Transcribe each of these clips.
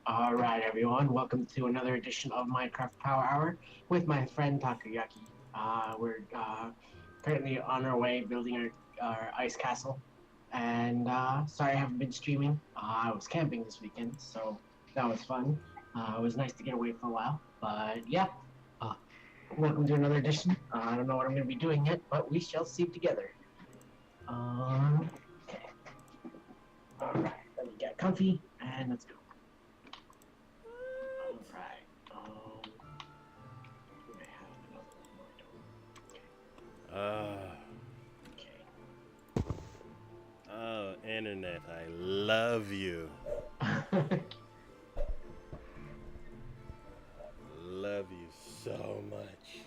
All right, everyone. Welcome to another edition of Minecraft Power Hour with my friend TacoYaki. We're currently on our way building our ice castle, and sorry I haven't been streaming. I was camping this weekend, so that was fun. It was nice to get away for a while, but yeah. Uh, Welcome to another edition. I don't know what I'm going to be doing yet, but we shall see together. Okay. All right. Let me get comfy and let's go. All right. Do I have another one? No, Uh, I don't. Okay. oh, internet, I love you. Love you so much.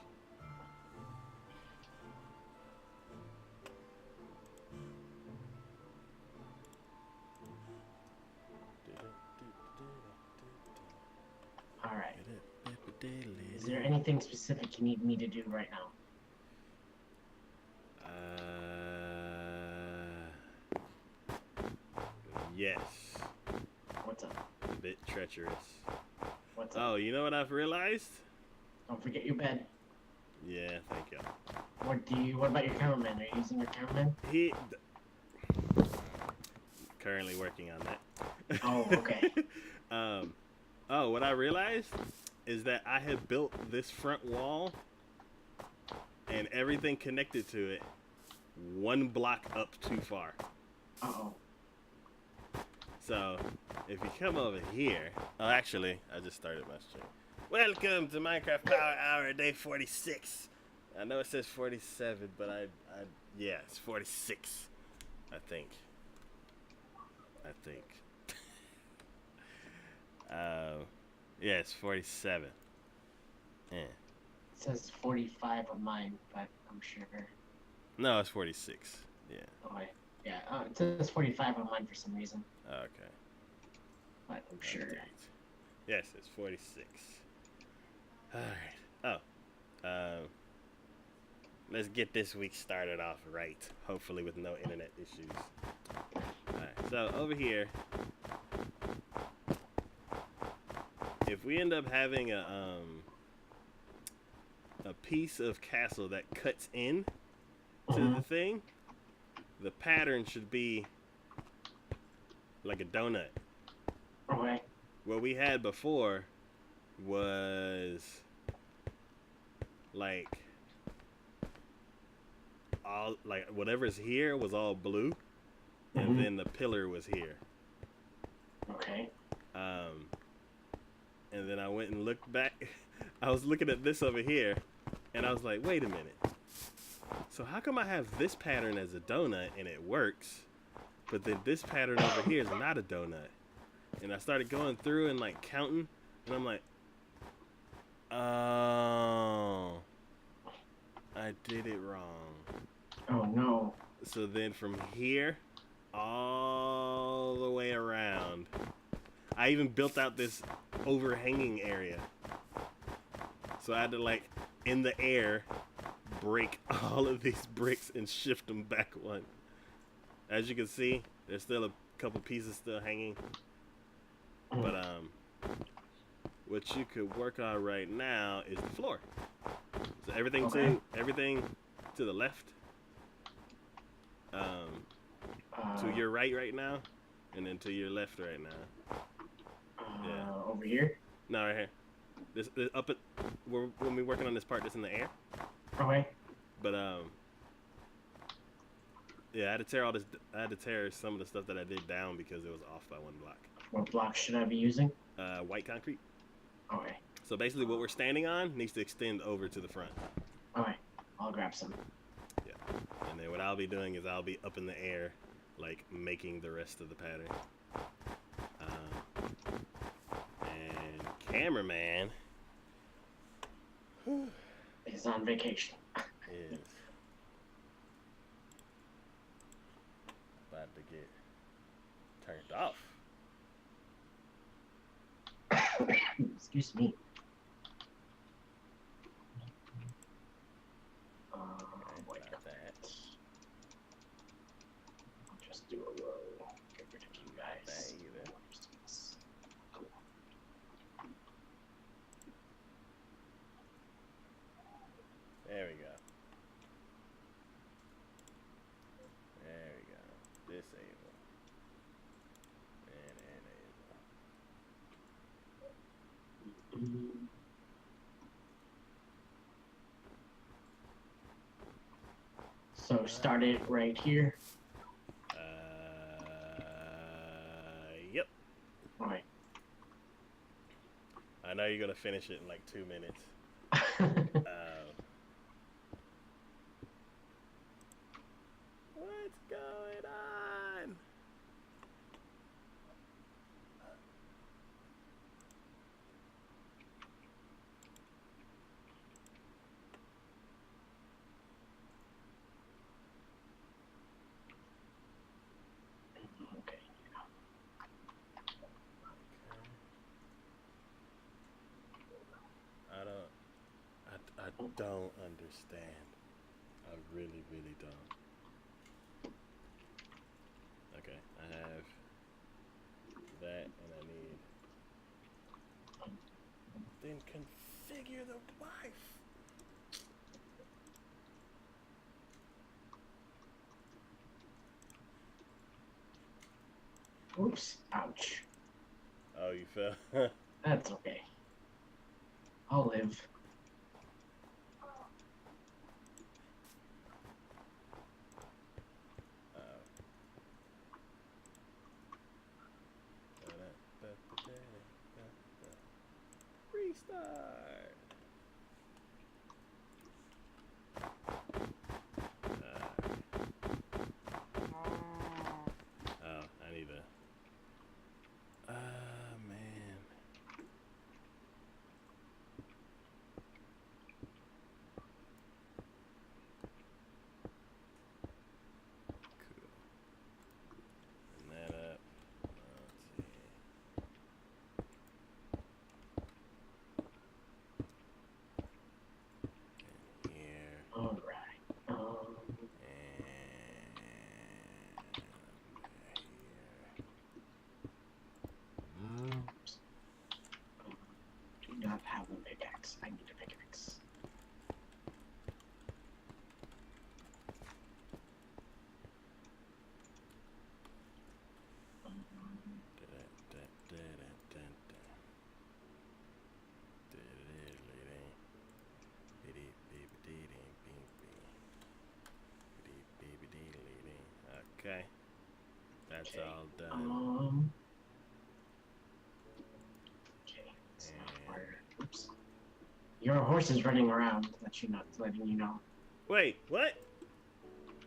All right. Is there anything specific you need me to do right now? Yes. What's up? A bit treacherous. What's up? Oh, you know what I've realized? Don't forget your bed. Yeah, thank you. What about your cameraman? Are you using your cameraman? He currently working on that. Oh, okay. Oh, what I realized is that I have built this front wall and everything connected to it one block up too far. Uh-oh. So, if you come over here, oh, actually, I just started my stream. Welcome to Minecraft Power Hour, day 46. I know it says 47, but yeah, it's 46. I think. Yeah, it's 47. Yeah. It says 45 on mine, but I'm sure. No, it's 46. Yeah. Oh, yeah. It says 45 on mine for some reason, Okay. but I'm sure. Yes, it's 46. Alright. Oh. Let's get this week started off right. Hopefully with no internet issues. Alright, so over here, if we end up having a piece of castle that cuts in to the thing, the pattern should be like a donut. Okay. What we had before was like all like whatever's here was all blue, and then the pillar was here. Okay. And then I went and looked back. I was looking at this over here, and I was like, wait a minute. So how come I have this pattern as a donut and it works, but then this pattern over here is not a donut? And I started going through and like counting, and I'm like, oh, I did it wrong. Oh no. So then from here all the way around, I even built out this overhanging area. So I had to like in the air break all of these bricks and shift them back one. As you can see, there's still a couple pieces still hanging. But what you could work on right now is the floor. So everything to the left, to your right now, and then to your left right now. Yeah. Over here? No, right here. This up at when we're working on this part that's in the air. Okay. But yeah, I had to tear all this. I had to tear some of the stuff that I did down because it was off by one block. What block should I be using? White concrete. Okay. So basically, what we're standing on needs to extend over to the front. Okay. I'll grab some. Yeah. And then what I'll be doing is I'll be up in the air, like making the rest of the pattern. And cameraman He's on vacation. is about to get turned off. Excuse me. Wait, That. I'll just do a row. Get rid of you guys. That either. Cool. So start it right here. Yep. All right. I know you're gonna finish it in like 2 minutes. What's going on? Okay. I don't understand. I really, really don't. Okay, I have that, and I need. Then configure the wife. Oops. Ouch. Oh, you fell. That's okay. I'll live. Restart. Oh, I need a. Man. Cool. And that up. Let's see. And here. All right. And here. Oops. Do not have a pickaxe. I need a pickaxe. Okay, that's Okay. all done. Okay. It's not where. Oops. Your horse is running around. Letting you know. Wait, what?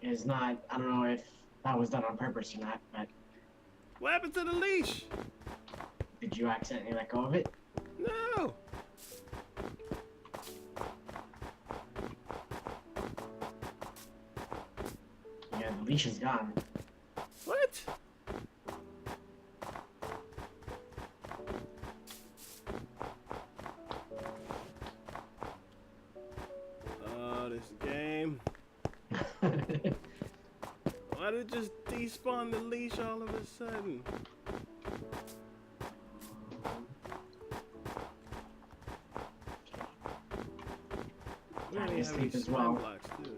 It's not. I don't know if that was done on purpose or not, but What happened to the leash? did you accidentally let go of it? No. Yeah, the leash is gone. What? Oh, this game. Why did it just despawn the leash all of a sudden? We don't even have any Sleep as slime well. blocks, do we?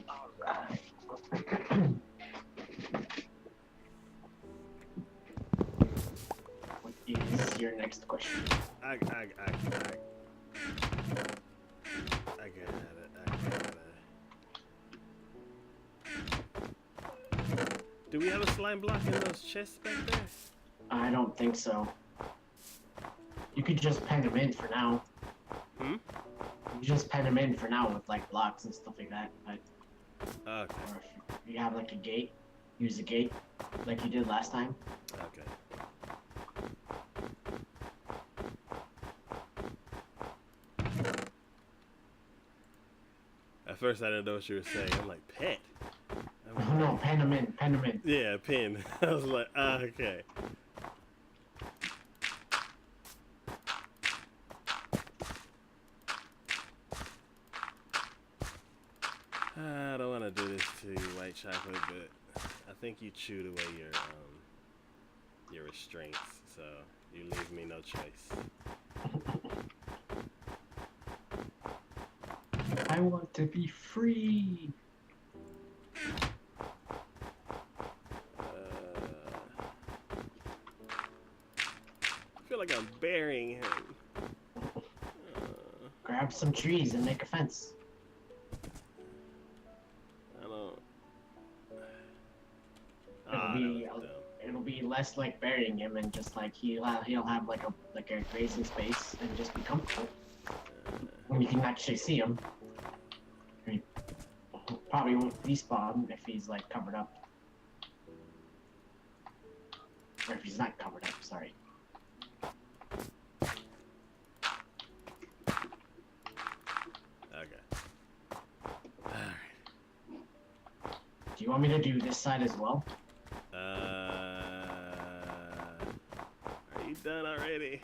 Alright. What is your next question? I got it. Do we have a slime block in those chests back there? I don't think so. You could just pen them in for now. Hmm? You just pen them in for now with like blocks and stuff like that. But Okay. or if you have like a gate, use a gate like you did last time. Okay. At first I didn't know what you were saying. I'm like, pet? No, pen them in, pen them in. Yeah, pin. I was like, okay. I don't want to do this to you, white chocolate, but I think you chewed away your restraints, so you leave me no choice. I want to be free. I feel like I'm burying him. Grab grab some trees and make a fence. I don't. It'll Ah, that be was dumb. it'll be less like burying him and just like he'll have like a grazing space and just be comfortable. And you can actually see him. He probably won't respawn if he's like covered up. Or if he's not covered up, sorry. Okay. Alright. Do you want me to do this side as well? Are you done already?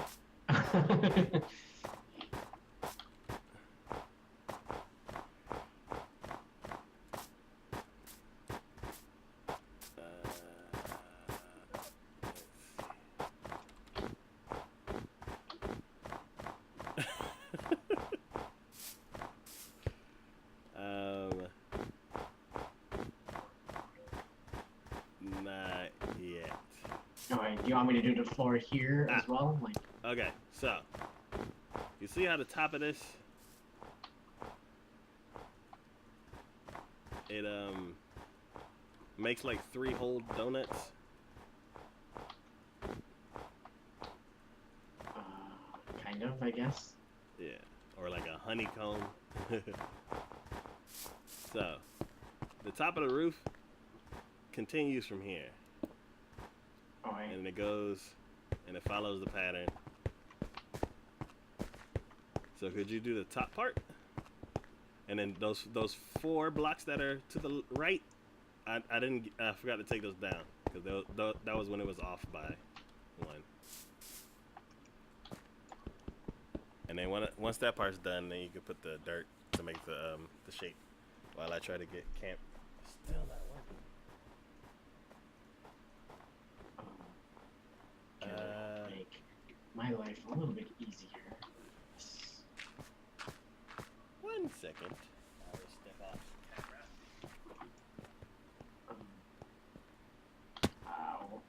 Not yet. Alright, do you want me to do the floor here as well? Like, okay, so you see how the top of this it makes like 3 whole donuts. kind of, I guess. Yeah, or like a honeycomb. So the top of the roof continues from here. Alright. And it goes and it follows the pattern. So could you do the top part? And then those 4 blocks that are to the right, I forgot to take those down because that was when it was off by 1. And then once that part's done, then you can put the dirt to make the shape. While I try to get camp, still not working. Make my life a little bit easier. 1 second. I will step off camera. Ow.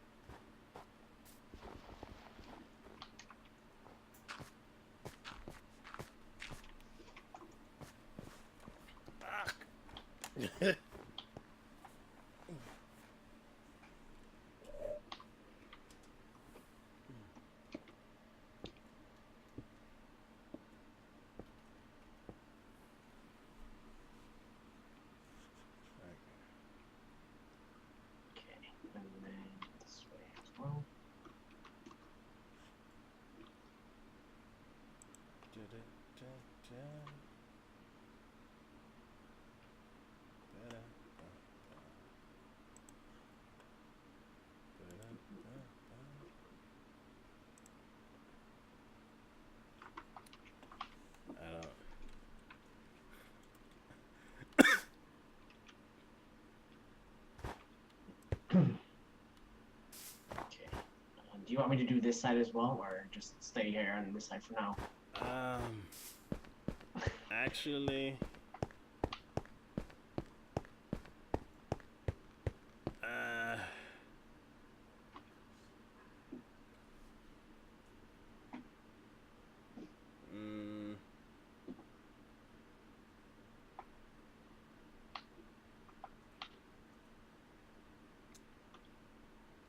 Do you want me to do this side as well, or just stay here on this side for now? Actually,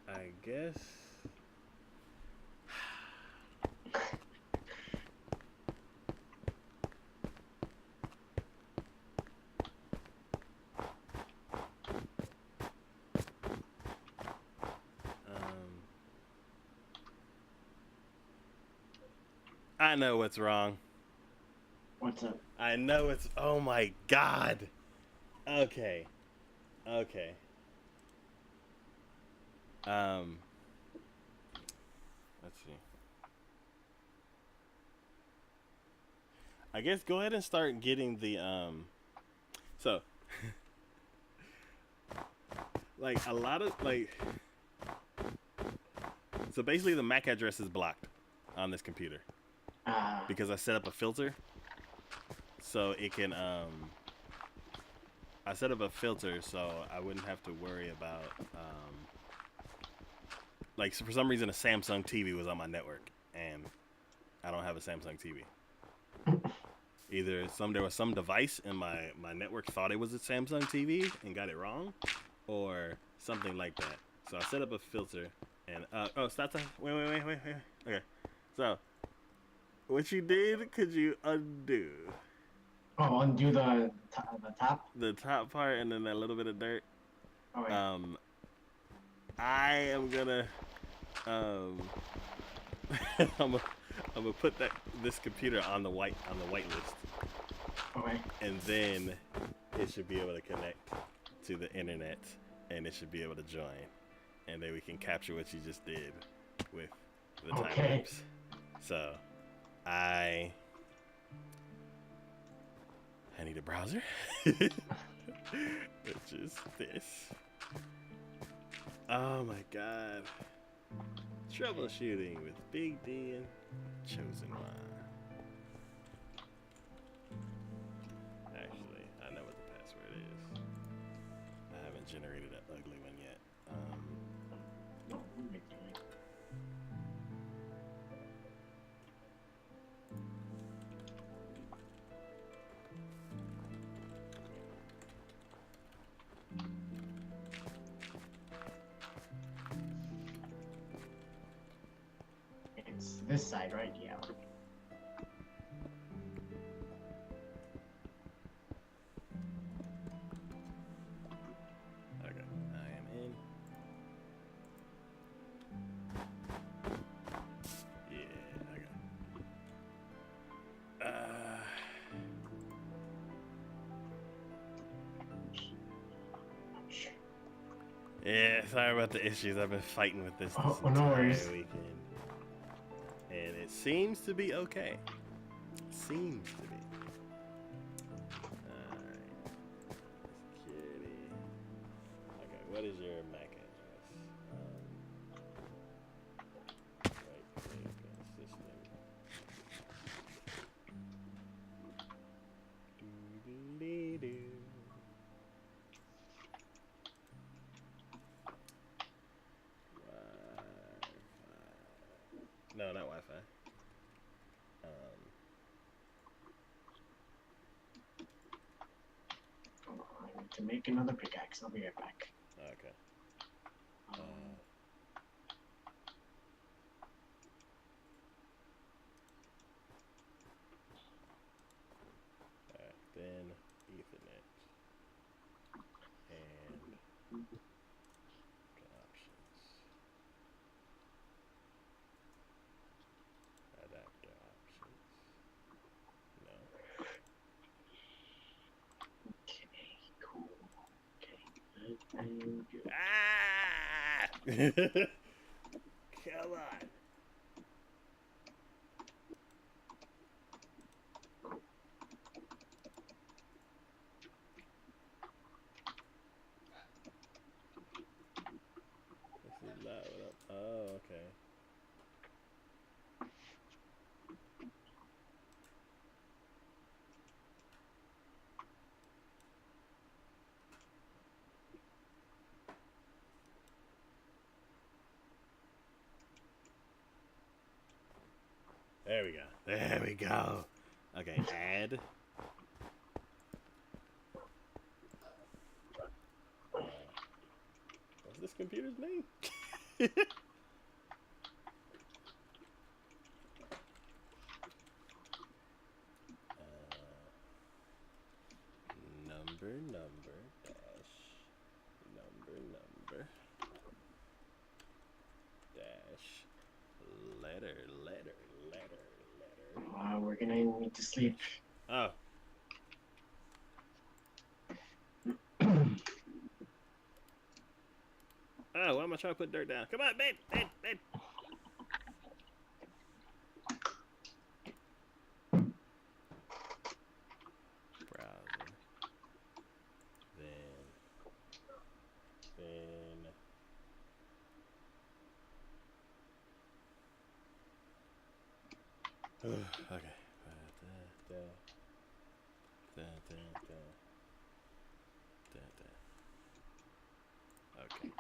I guess. I know what's wrong. What's up? I know it's. Oh my god. Okay. Okay. Let's see. I guess go ahead and start getting the so like a lot of like so basically the MAC address is blocked on this computer because I set up a filter so it can I set up a filter so I wouldn't have to worry about like so for some reason a Samsung TV was on my network and I don't have a Samsung TV. Either there was some device in my network thought it was a Samsung TV and got it wrong, or something like that. So I set up a filter and oh, stop time. Wait. Okay. So what you did, could you undo? Oh, undo the top. The top part and then that little bit of dirt. Okay. I am gonna I'm gonna put this computer on the white list. Okay. And then it should be able to connect to the internet, and it should be able to join, and then we can capture what you just did with the time lapse. So I need a browser, which is this. Oh my god. Troubleshooting with Big D and Chosen One. Actually, I know what the password is. I haven't generated an ugly one yet. It's this side, right? Yeah. Okay, I am in. Yeah, okay. Yeah, sorry about the issues. I've been fighting with this entire weekend. And it seems to be okay. Seems to be. Alright. Security. Okay, what is your MAC address? Right click on system. Doo-doo-doo-doo. No, not Wi-Fi. I need to make another pickaxe. I'll be right back. Okay. Alright, then Ethernet. And options. Adapter options. No. Okay, cool. Okay, and good. Ah! Come on. This is not what I'm... Oh, okay. There we go. There we go. Okay, add. What's this computer's name? Number dash dash letter. We're gonna need to sleep. Oh. Oh, why am I trying to put dirt down? Come on, babe. Browser. Then. Okay. Okay.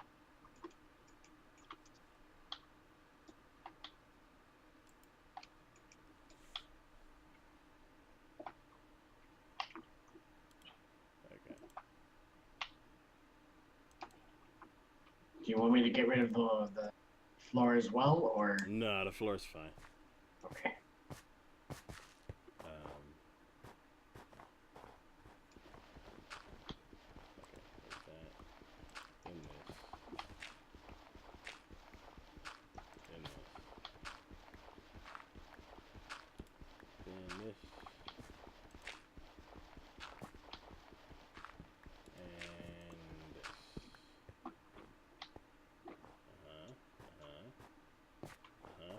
you want me to get rid of the floor as well, or No, the floor's fine. okay?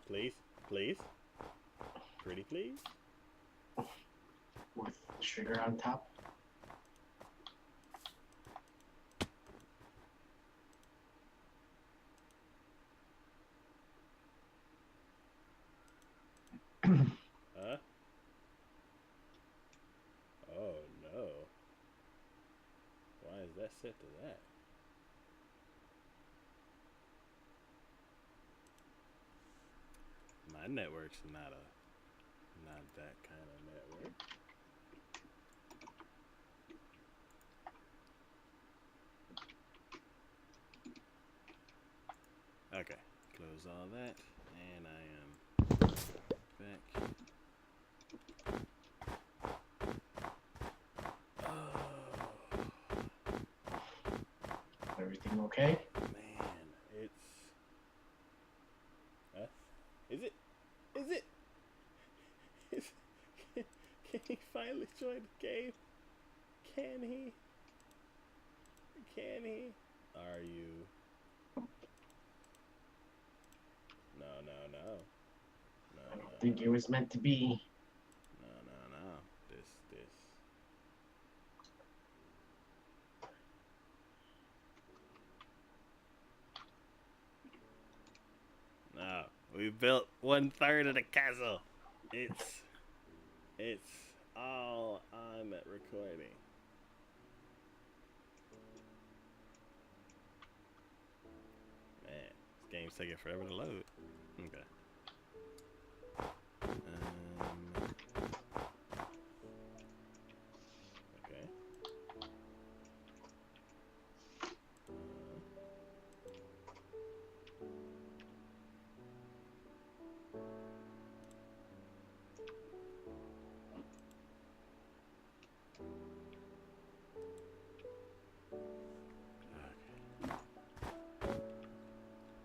Please, please, pretty please. With sugar on top. Huh? Oh no. Why is that set to that? My network's not that kind of network. Okay, close all that, and I am back. Everything okay? Man, it's... Huh? Is it? Is it? Can he finally join the game? Can he? Can he? Are you? No. I don't think it was meant to be. No. This. No. We built 1/3 of the castle. It's all on that recording. Man, this game's taking forever to load. Okay. Okay.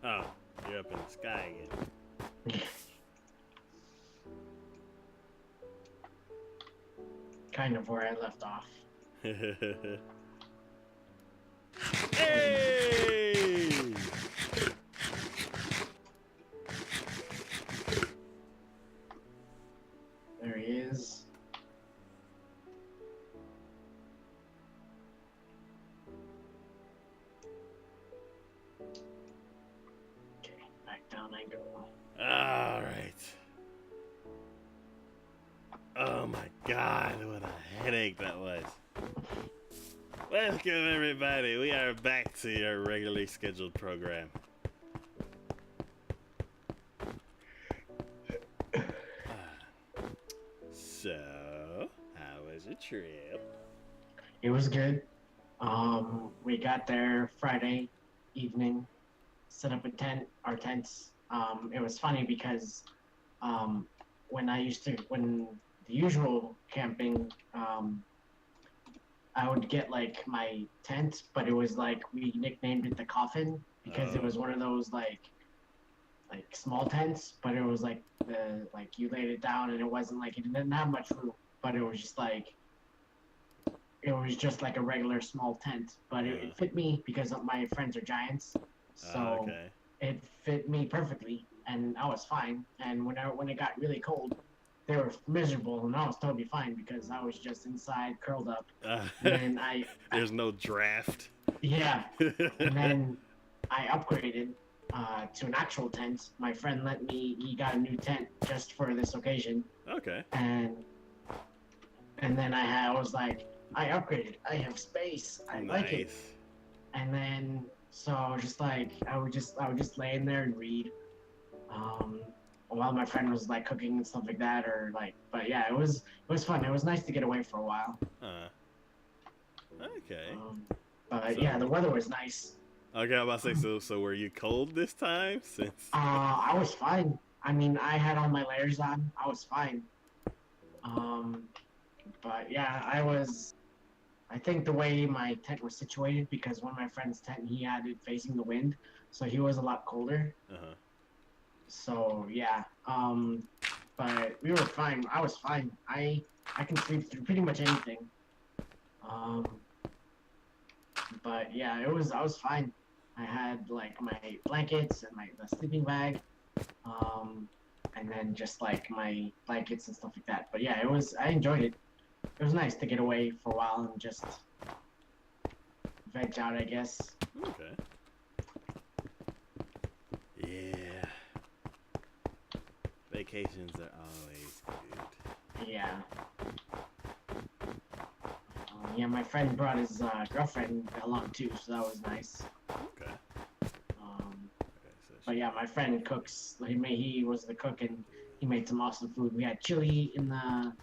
Oh, you're up in the sky again. Kind of where I left off. Hey! There he is. Okay, back down I go. All right. Oh my God, what a headache that was. Welcome everybody. We are back to your regularly scheduled program. So, how was your trip? It was good. We got there Friday evening, set up our tents. It was funny because when the usual camping, I would get like my tent, but it was like we nicknamed it the coffin because it was one of those like small tents, but it was like you laid it down and it wasn't like it didn't have much room, but it was just like a regular small tent, but it fit me because my friends are giants, so okay. it fit me perfectly, and I was fine. And when it got really cold, they were miserable, and I was totally fine because I was just inside curled up. And then there's no draft. Yeah, and then I upgraded to an actual tent. My friend he got a new tent just for this occasion. Okay. And then I was like, I upgraded. I have space. I like it. And then so I was just like, I would just lay in there and read, while my friend was like cooking and stuff like that, or like. But yeah, it was fun. It was nice to get away for a while. Okay. But yeah, the weather was nice. Okay, I'm about to say, so were you cold this time? Since I was fine. I mean, I had all my layers on. I was fine. Um, but yeah, I was. I think the way my tent was situated, because one of my friend's tent, he had it facing the wind, so he was a lot colder. uh-huh. So yeah, but we were fine. I was fine. I can sleep through pretty much anything. Um, but yeah, I was fine. I had like my blankets and my the sleeping bag, um, and then just like my blankets and stuff like that. But yeah, it was. I enjoyed it. It was nice to get away for a while and just veg out, I guess. Okay. Yeah. Vacations are always good. Yeah. Yeah, my friend brought his girlfriend along too, so that was nice. Okay. Okay, so But yeah, my friend cooks. He was the cook and he made some awesome food. We had chili in the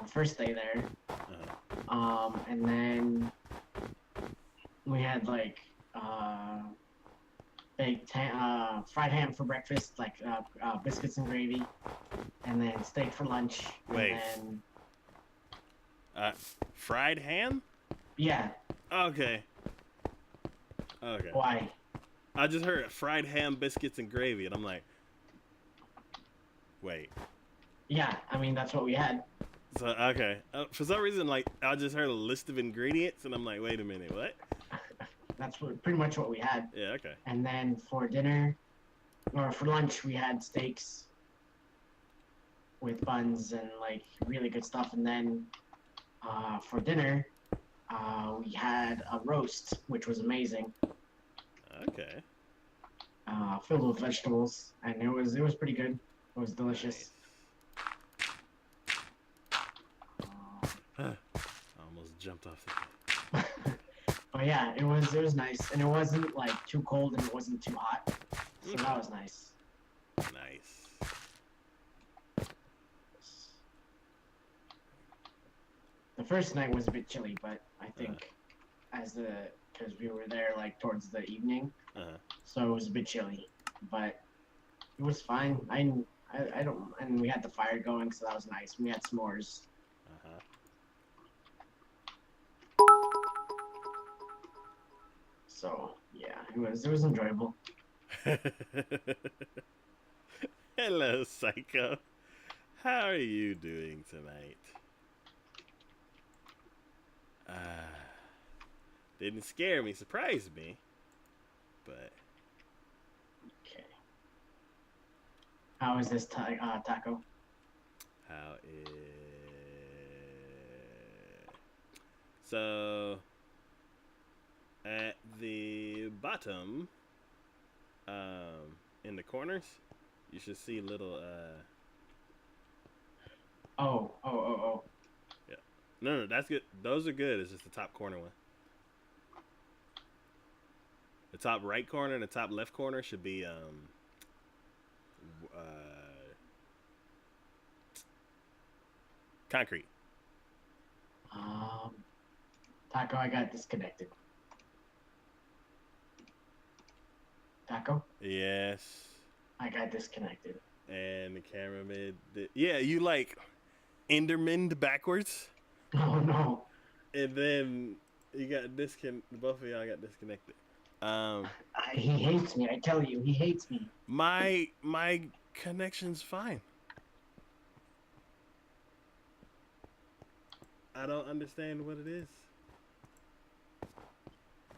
first day there, and then we had like fried ham for breakfast, like biscuits and gravy, and then steak for lunch. Wait. And then, fried ham? yeah. Okay. Okay. Why? I just heard fried ham, biscuits, and gravy, and I'm like, wait. Yeah, I mean that's what we had. So okay, for some reason, like I just heard a list of ingredients, and I'm like, wait a minute, what? That's pretty much what we had. Yeah, okay. And then for dinner, or for lunch, we had steaks with buns and like really good stuff. And then for dinner, we had a roast, which was amazing. Okay. Filled with vegetables, and it was pretty good. It was delicious. Nice. I almost jumped off the bed. But yeah, it was nice, and it wasn't like too cold and it wasn't too hot, so that was nice. Nice. The first night was a bit chilly, but I think because we were there like towards the evening, so it was a bit chilly, but it was fine. I don't, and we had the fire going, so that was nice. We had s'mores. So yeah, it was enjoyable. Hello, Psycho. How are you doing tonight? Didn't scare me, surprised me, but Okay. How is this taco? how is so at the bottom, in the corners, you should see little Oh. Yeah. No, that's good. Those are good. It's just the top corner one. The top right corner and the top left corner should be concrete. Taco, I got disconnected. Taco? Yes. I got disconnected. And the cameraman yeah, you like Enderman'd backwards. Oh no. And then you got both of y'all got disconnected. He hates me, I tell you, he hates me. My connection's fine. I don't understand what it is.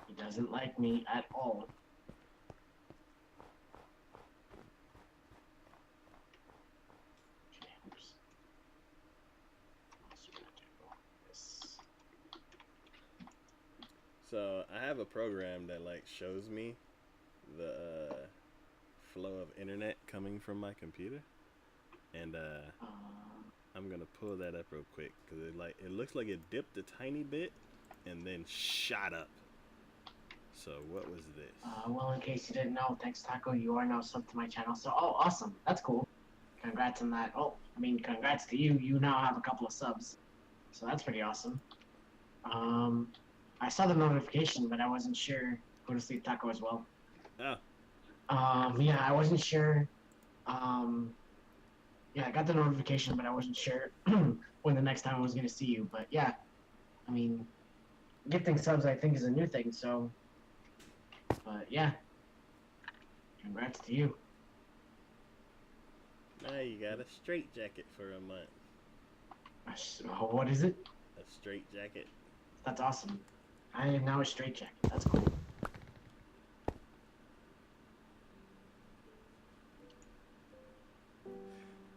He doesn't like me at all. So I have a program that like shows me the flow of internet coming from my computer, and I'm gonna pull that up real quick because it looks like it dipped a tiny bit and then shot up. So what was this? Well, in case you didn't know, thanks Taco, you are now subbed to my channel. So, oh, awesome, that's cool. Congrats on that. Oh, I mean, congrats to you. You now have a couple of subs, so that's pretty awesome. I saw the notification, but I wasn't sure go to sleep, Taco, as well. Oh, Yeah, I wasn't sure. Um, yeah, I got the notification, but I wasn't sure when the next time I was gonna see you. But yeah, I mean, gifting subs I think is a new thing. So, but yeah, congrats to you. now you got a straight jacket for a month. What is it? A straight jacket. That's awesome. I am now a straight jacket. That's cool.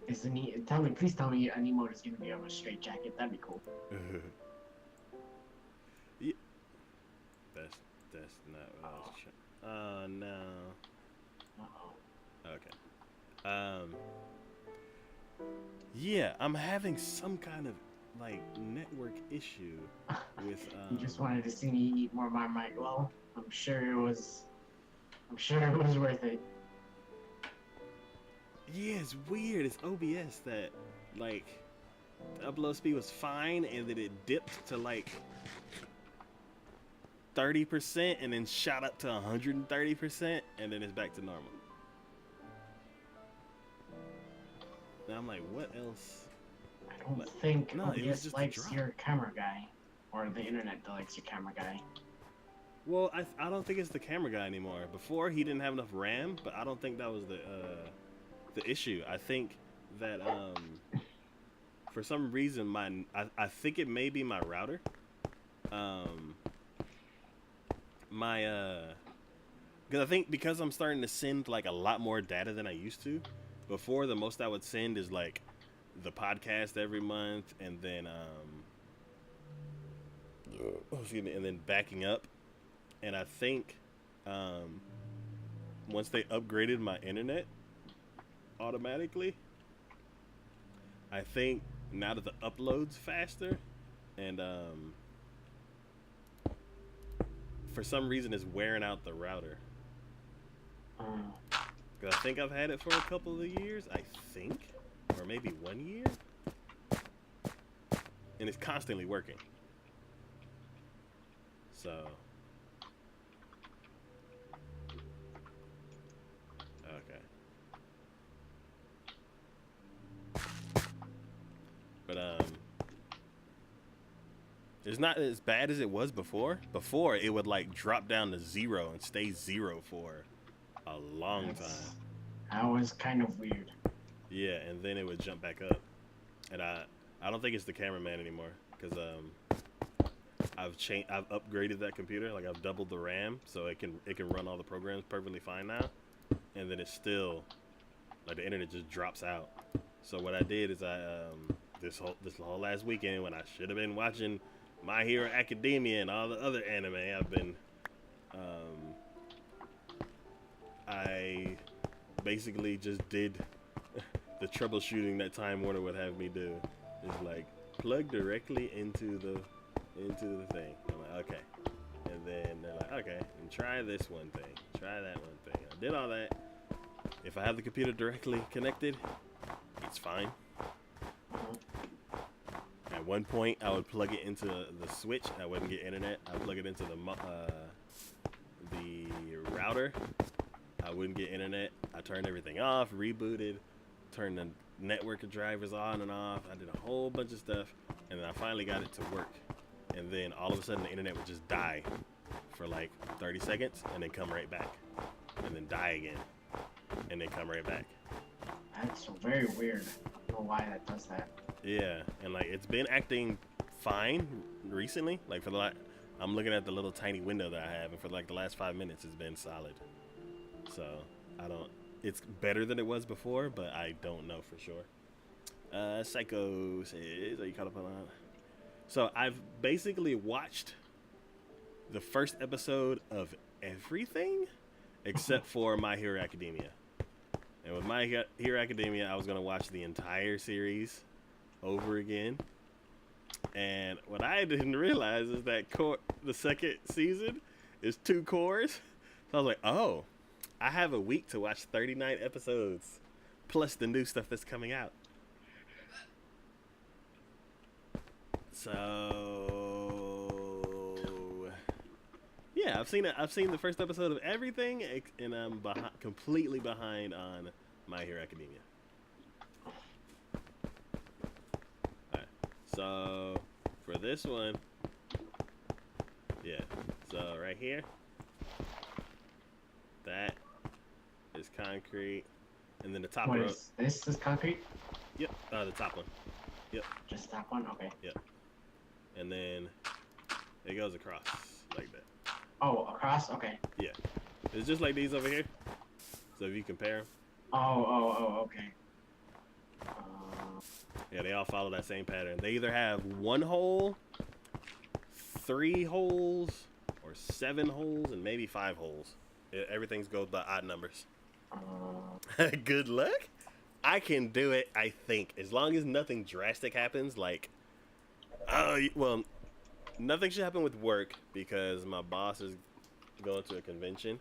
Is the tell me, please tell me an emote is gonna be of a straight jacket. That'd be cool. Yeah, that's not what I was trying. Oh no. Uh-oh. Okay. Yeah, I'm having some kind of like network issue with. You just wanted to see me eat more by my well. I'm sure it was. I'm sure it was worth it. Yeah, it's weird. It's OBS that like the upload speed was fine, and then it dipped to like 30%, and then shot up to 130%, and then it's back to normal. Now I'm like, what else? I don't think No, it was OBS just a likes drop. your camera guy, or the internet that likes your camera guy. Well, I don't think it's the camera guy anymore. Before he didn't have enough RAM, but I don't think that was the issue. I think that for some reason I think it may be my router. Because I think because I'm starting to send like a lot more data than I used to. Before, the most I would send is like the podcast every month, and then excuse me, and then backing up. And I think once they upgraded my internet automatically, I think now that the upload's faster, and for some reason it's wearing out the router. Cause I think I've had it for a couple of years, I think, or maybe 1 year, and it's constantly working. So, okay. But it's not as bad as it was before. Before it would like drop down to 0 and stay 0 for a long time. That was kind of weird. Yeah, and then it would jump back up. And I don't think it's the cameraman anymore, because I've upgraded that computer. Like I've doubled the RAM, so it can run all the programs perfectly fine now. And then it's still like the internet just drops out. So what I did is I this whole last weekend, when I should have been watching My Hero Academia and all the other anime, I've been I basically just did the troubleshooting that Time Warner would have me do. It's like plug directly into the thing. I'm like, okay. And then they're like, okay, and try this one thing, try that one thing. I did all that. If I have the computer directly connected, it's fine. At one point, I would plug it into the switch. I wouldn't get internet. I'd plug it into the router. I wouldn't get internet. I turned everything off, rebooted, turned the network drivers on and off. I did a whole bunch of stuff, and then I finally got it to work. And then all of a sudden, the internet would just die for like 30 seconds, and then come right back, and then die again, and then come right back. That's very weird. I don't know why that does that. Yeah, and like it's been acting fine recently. Like I'm looking at the little tiny window that I have, and for like the last 5 minutes, it's been solid. So it's better than it was before, but I don't know for sure. Psycho says, are you caught up on that? So I've basically watched the first episode of everything except for My Hero Academia. And with My Hero Academia, I was going to watch the entire series over again. And what I didn't realize is that the second season is 2 cores. So I was like, oh, I have a week to watch 39 episodes, plus the new stuff that's coming out. So, Yeah, I've seen it. I've seen the first episode of everything, and I'm completely behind on My Hero Academia. Alright, so for this one, yeah. So right here, that is concrete, and then the top row. This is concrete? Yep, the top one. Yep. Just that one? Okay. Yep. And then it goes across like that. Oh, across? Okay. Yeah. It's just like these over here. So if you compare them. Oh, okay. Yeah, they all follow that same pattern. They either have 1 hole, 3 holes, or 7 holes, and maybe 5 holes. Everything's goes by odd numbers. Good luck. I can do it, I think. As long as nothing drastic happens, like... well, nothing should happen with work, because my boss is going to a convention.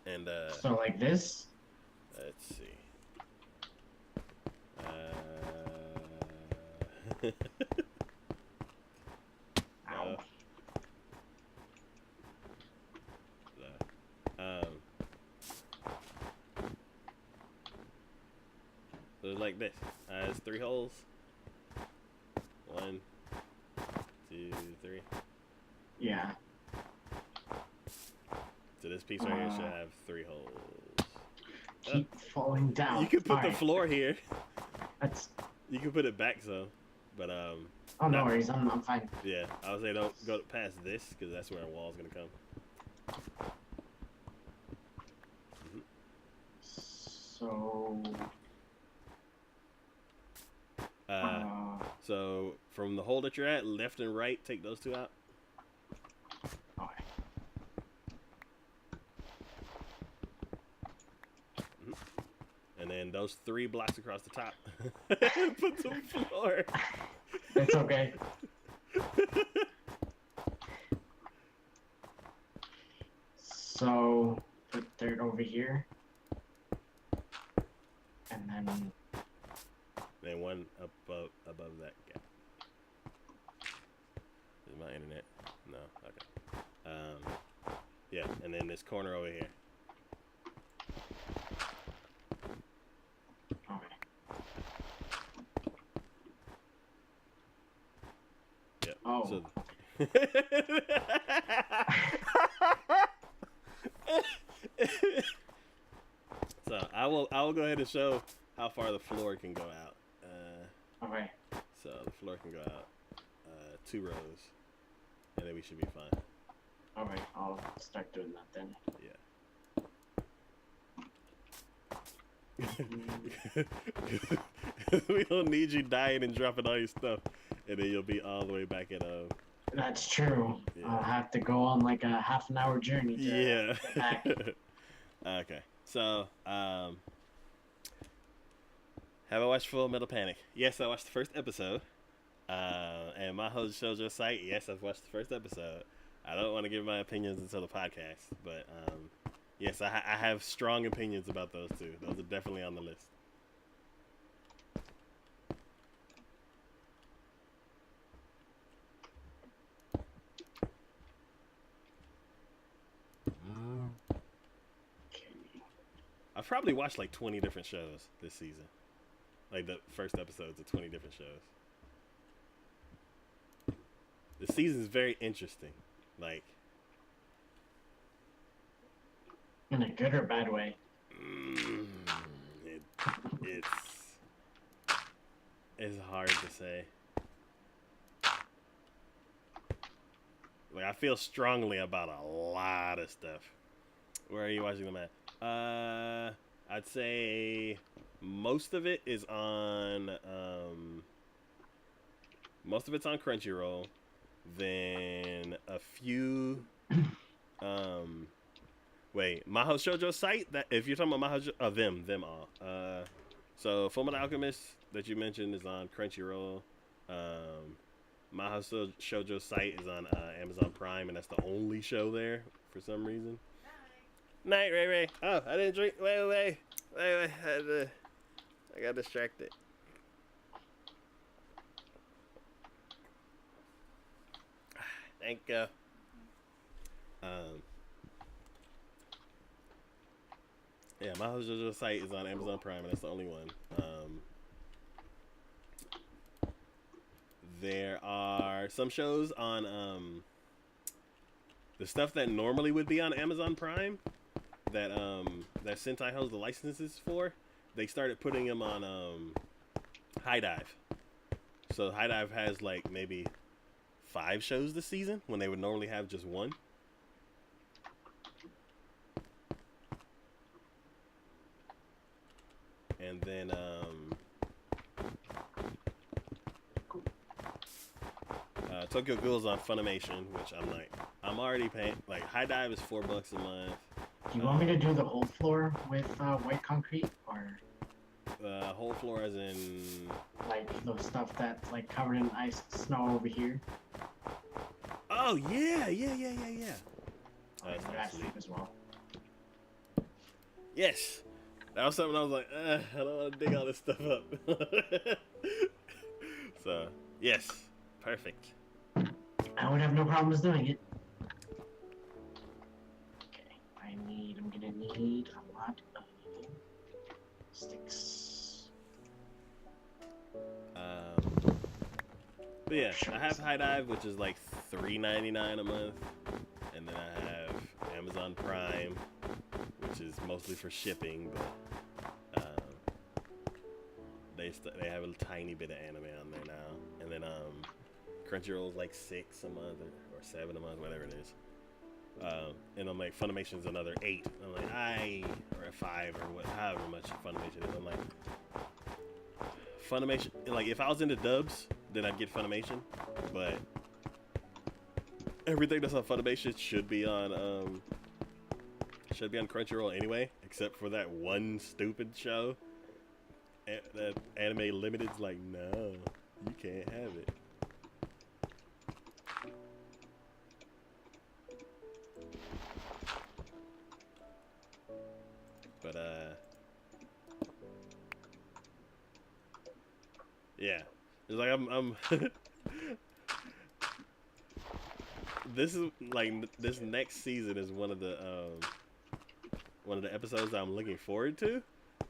And, so like this? Let's see. Ow. So it's like this. It's 3 holes. 1, 2, 3. Yeah. So this piece right here should have 3 holes. Keep falling down. You can put the floor here. That's. You can put it back so, but Oh no worries, I'm fine. Yeah, I would say don't go past this because that's where our wall's gonna come. So. So from the hole that you're at, left and right, take those 2 out. Okay. And then those 3 blocks across the top. Put some floor. It's okay. So put dirt over here, and then. Then 1 above that gap. Is my internet? No. Okay. Yeah, and then this corner over here. Yep. Oh. So, so I will go ahead and show how far the floor can go out. Okay. So the floor can go out 2 rows, and then we should be fine. Okay, I'll start doing that then. Yeah. We don't need you dying and dropping all your stuff, and then you'll be all the way back at That's true. Yeah. I'll have to go on like a half-an-hour journey to get back. Okay. So, have I watched Full Metal Panic? Yes, I watched the first episode. And my host shoujo site. Yes, I've watched the first episode. I don't want to give my opinions until the podcast, but yes, I have strong opinions about those 2. Those are definitely on the list. I've probably watched like 20 different shows this season. Like the first episodes of 20 different shows. The season's very interesting. Like, in a good or bad way? It's hard to say. Like, I feel strongly about a lot of stuff. Where are you watching them at? I'd say most of it is on most of it's on Crunchyroll. Then a few wait, Mahou Shoujo site, that if you're talking about Mahou them all. So Fullmetal Alchemist that you mentioned is on Crunchyroll. Mahou Shoujo site is on Amazon Prime, and that's the only show there for some reason. Night, Ray Ray. Oh, I didn't drink. Wait. I got distracted. Thank you. Yeah, my House JoJo site is on Amazon Prime, and that's the only one. There are some shows on the stuff that normally would be on Amazon Prime that that Sentai holds the licenses for. They started putting them on High Dive. So High Dive has like maybe 5 shows this season when they would normally have just one. And then Tokyo Ghoul's on Funimation, which I'm already paying. Like High Dive is $4 a month. Do you want me to do the whole floor with white concrete, or whole floor as in like the stuff that's like covered in ice and snow over here? Oh yeah. That's sweet as well. Yes, that was something I was like, I don't want to dig all this stuff up. So yes, perfect. I would have no problems doing it. Okay, I'm gonna need a lot of sticks. But yeah, I have High Dive, which is like $3.99 a month, and then I have Amazon Prime, which is mostly for shipping, but they have a tiny bit of anime on there now, and then Crunchyroll is like $6 a month or $7 a month, whatever it is. And I'm like, Funimation's another $8. I'm like, or $5 or however much Funimation is. I'm like, Funimation, like if I was into dubs, then I'd get Funimation, but everything that's on Funimation should be on Crunchyroll anyway, except for that one stupid show. That Anime Limited's like, no, you can't have it. But yeah, it's like I'm this is like this next season is one of the episodes I'm looking forward to,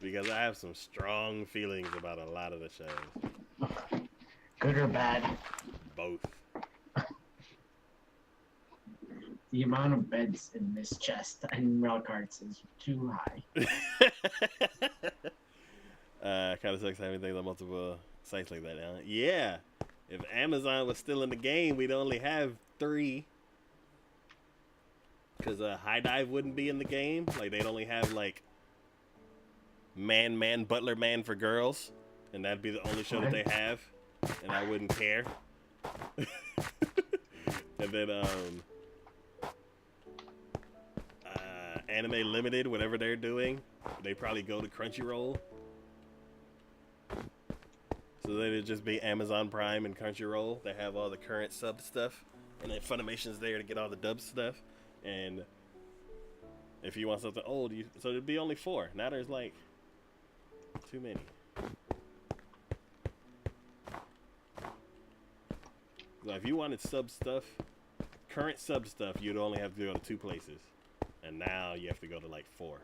because I have some strong feelings about a lot of the shows. Good or bad? Both. The amount of beds in this chest and rail carts is too high. Kind of sucks having things on multiple sites like that now. Yeah, if Amazon was still in the game, we'd only have 3. Because High Dive wouldn't be in the game. Like, they'd only have, like, Man, Butler Man for girls. And that'd be the only show that they have. And I wouldn't care. And then, Anime Limited, whatever they're doing, they probably go to Crunchyroll. So then it'd just be Amazon Prime and Crunchyroll. They have all the current sub stuff. And then Funimation's there to get all the dub stuff. And if you want something old, so there'd be only 4. Now there's like too many. So if you wanted sub stuff, current sub stuff, you'd only have to go to 2 places. And now you have to go to like 4.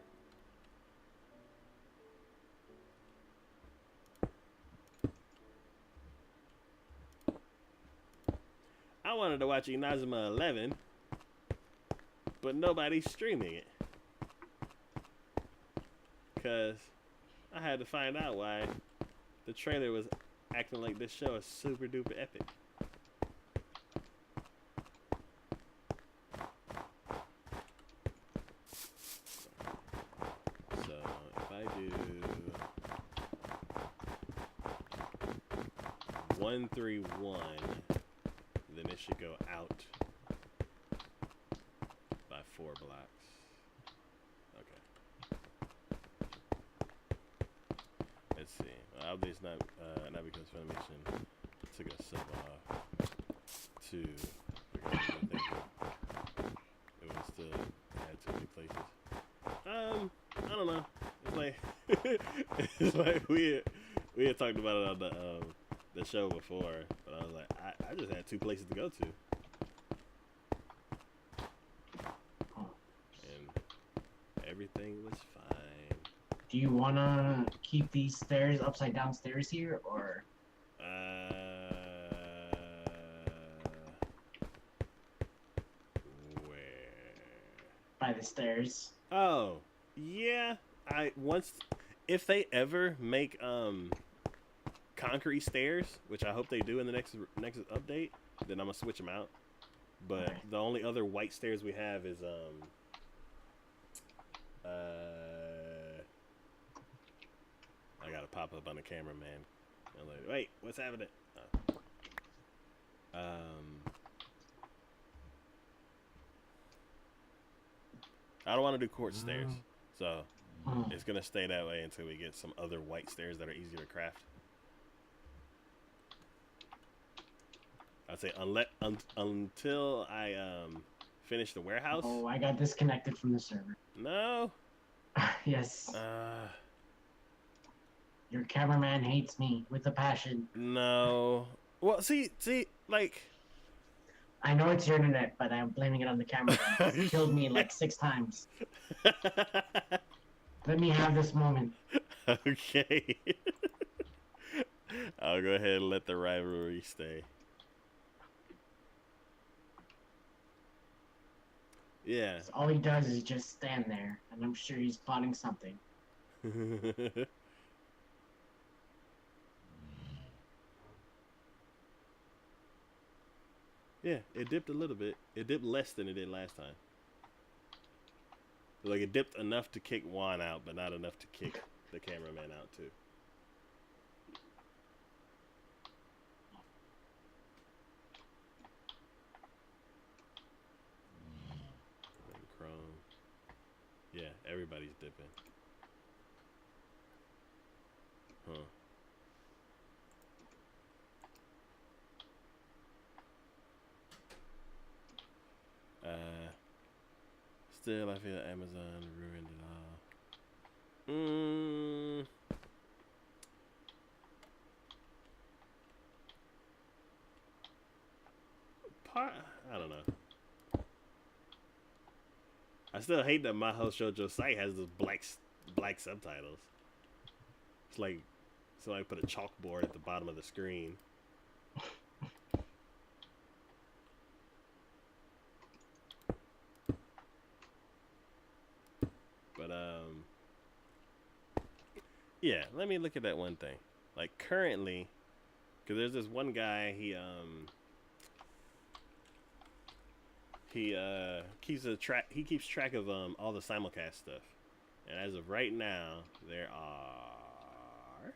I wanted to watch Inazuma 11, but nobody's streaming it. Because I had to find out why the trailer was acting like this show is super duper epic. So if I do 131, then it should go out by 4 blocks. Okay. Let's see. Well, this not because Funimation took a sub off to because I think it would still add too many places. I don't know. It's like it's like we had talked about it on the show before, but I was like, I just had 2 places to go to. And everything was fine. Do you wanna keep these stairs upside down stairs here, or? Where? By the stairs. Oh, yeah. If they ever make concrete stairs, which I hope they do in the next update, then I'm gonna switch them out. But Okay. the only other white stairs we have is I gotta pop up on the camera, man. I'm like, wait, what's happening? I don't want to do quartz stairs, so it's gonna stay that way until we get some other white stairs that are easier to craft. I'd say until I finish the warehouse. Oh, I got disconnected from the server. No. Yes. Your cameraman hates me with a passion. No. Well, see, like. I know it's your internet, but I'm blaming it on the cameraman. He killed me like 6 times. Let me have this moment. Okay. I'll go ahead and let the rivalry stay. Yeah. So all he does is just stand there, and I'm sure he's plotting something. Yeah, it dipped a little bit. It dipped less than it did last time. Like, it dipped enough to kick Juan out, but not enough to kick the cameraman out, too. And Chrome. Yeah, everybody's dipping. Huh. Still, I feel Amazon ruined it all. I don't know. I still hate that my host shoujo site has those black subtitles. It's like somebody put a chalkboard at the bottom of the screen. But yeah, let me look at that one thing. Like, currently, because there's this one guy, he keeps track of all the simulcast stuff. And as of right now, there are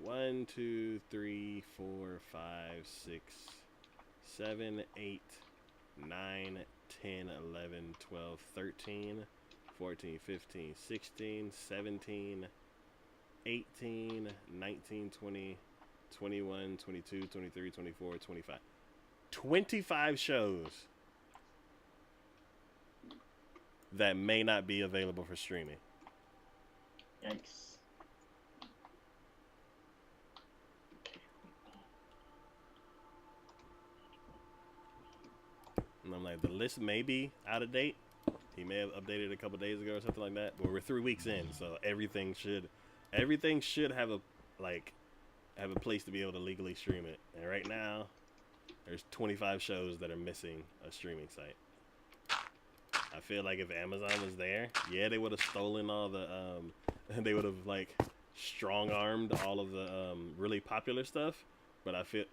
1, 2, 3, 4, 5, 6, 7, 8, 9, 10, 11, 12, 13, 14, 15, 16, 17, 18, 19, 20, 21, 22, 23, 24, 25. 25 shows that may not be available for streaming. Yikes. And I'm like, the list may be out of date. He may have updated a couple days ago or something like that. But we're 3 weeks in, so everything should have a place to be able to legally stream it. And right now, there's 25 shows that are missing a streaming site. I feel like if Amazon was there, yeah, they would have stolen all the they would have like strong-armed all of the really popular stuff. But I feel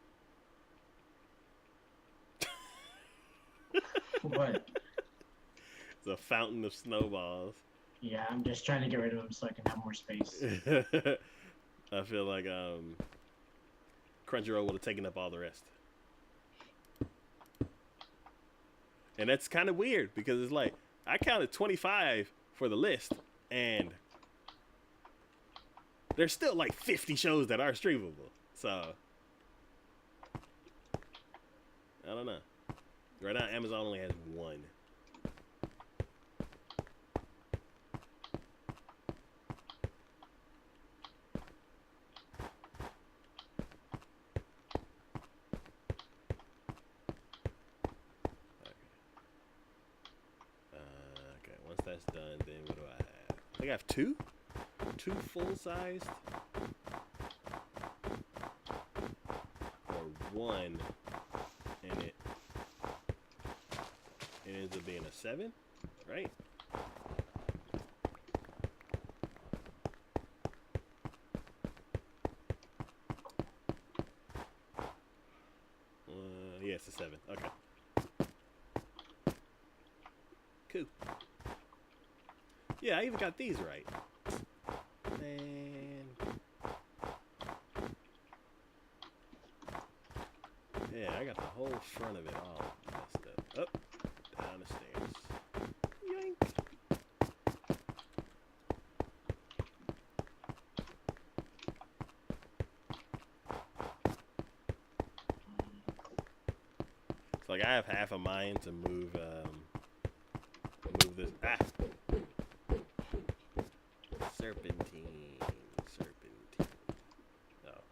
What? it's a fountain of snowballs. Yeah, I'm just trying to get rid of them so I can have more space. I feel like Crunchyroll would have taken up all the rest. And that's kind of weird because it's like, I counted 25 for the list, and there's still like 50 shows that are streamable. So, I don't know. Right now, Amazon only has 1. Once that's done, then what do I have? I think I have two? Two full-sized? Or one, and it ends up being a 7, right? Yeah, it's a 7. Okay. Cool. Yeah, I even got these right. Man. Yeah, I got the whole front of it all messed up. Up, down the stairs. Yoink. It's like I have half a mind to move this. Serpentine. Oh.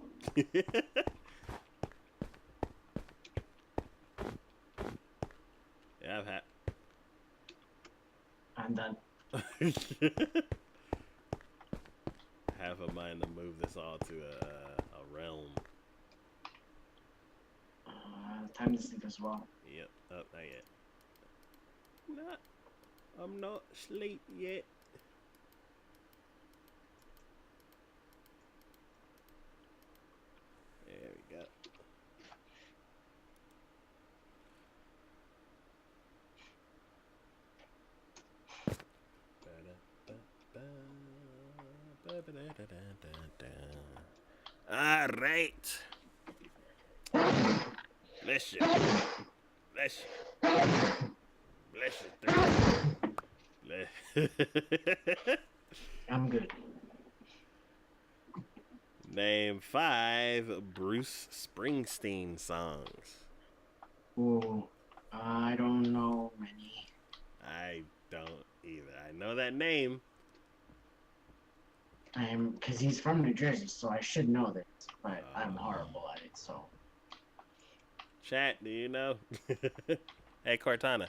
Yeah, I'm done. Half a mind to move this all to a realm. Time to sleep as well. Yep. Oh, not yet. I'm not asleep yet. There we go. All right. Bless you. Bless you. Bless you. I'm good. Name 5 Bruce Springsteen songs. Ooh, I don't know many. I don't either. I know that name. Because he's from New Jersey, so I should know this, but I'm horrible at it, so. Chat, do you know? Hey, Cortana.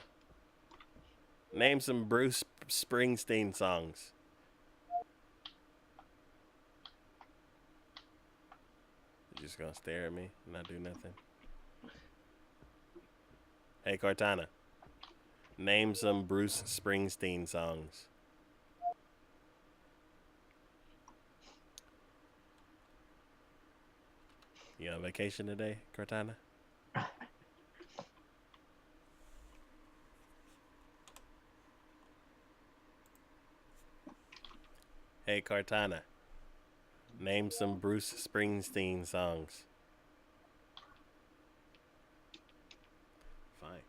Name some Bruce Springsteen songs. You just gonna stare at me and not do nothing? Hey, Cortana. Name some Bruce Springsteen songs. You on vacation today, Cortana? Hey, Cortana. Name some Bruce Springsteen songs. Fine.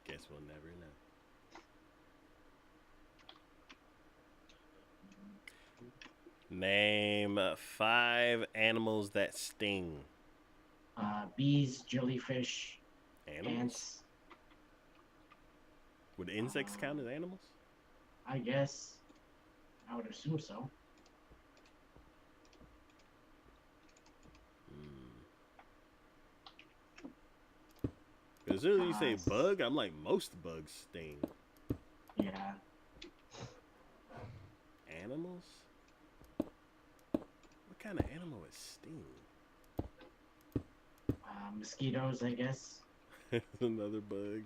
Guess we'll never know. Name 5 animals that sting. Bees, jellyfish, Animals? ants. Would insects count as animals? I guess. I would assume so. As soon as you say bug, I'm like, most bugs sting. Yeah. Animals? What kind of animal would sting? Mosquitoes, I guess. Another bug.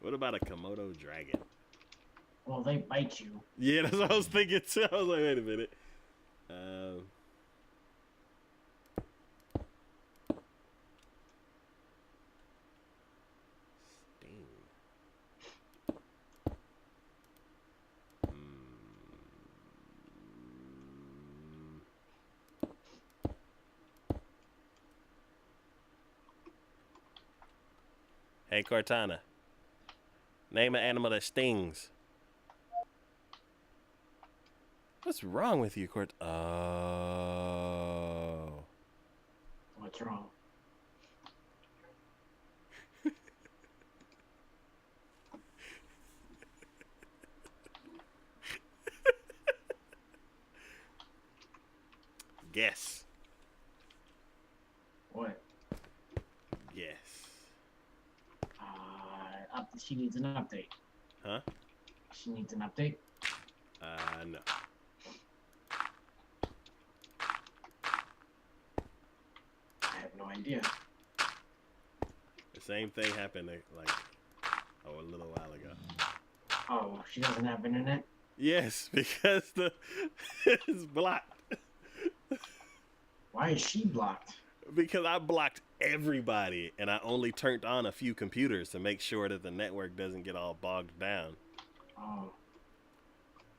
What about a Komodo dragon? Well, they bite you. Yeah, that's what I was thinking too. I was like, wait a minute. Sting. Hey, Cortana. Name an animal that stings. What's wrong with you, Cort? Oh. What's wrong? Guess. What? Yes. Up the she needs an update. Huh? She needs an update. No. I have no idea. The same thing happened like a little while ago. Oh, she doesn't have internet? Yes, because it's blocked. Why is she blocked? Because I blocked everybody, and I only turned on a few computers to make sure that the network doesn't get all bogged down. Oh.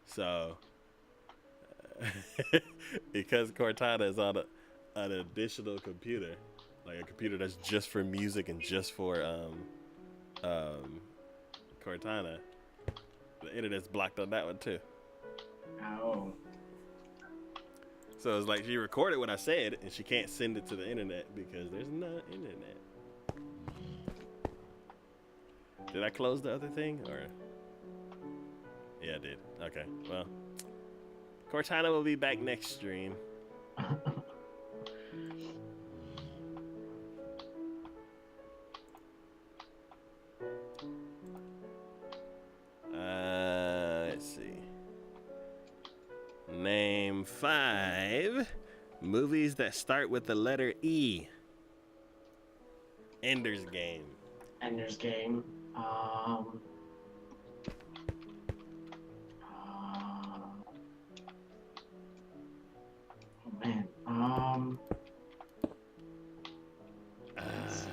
So, because Cortana is on an additional computer, like a computer that's just for music and just for Cortana, the internet's blocked on that one too. Oh. So it's like she recorded what I said, and she can't send it to the internet because there's no internet. Did I close the other thing, or? Yeah, I did. Okay, well, Cortana will be back next stream. Let's see. Name 5 movies that start with the letter E. Ender's Game. Ender's Game. Oh man. Let's see.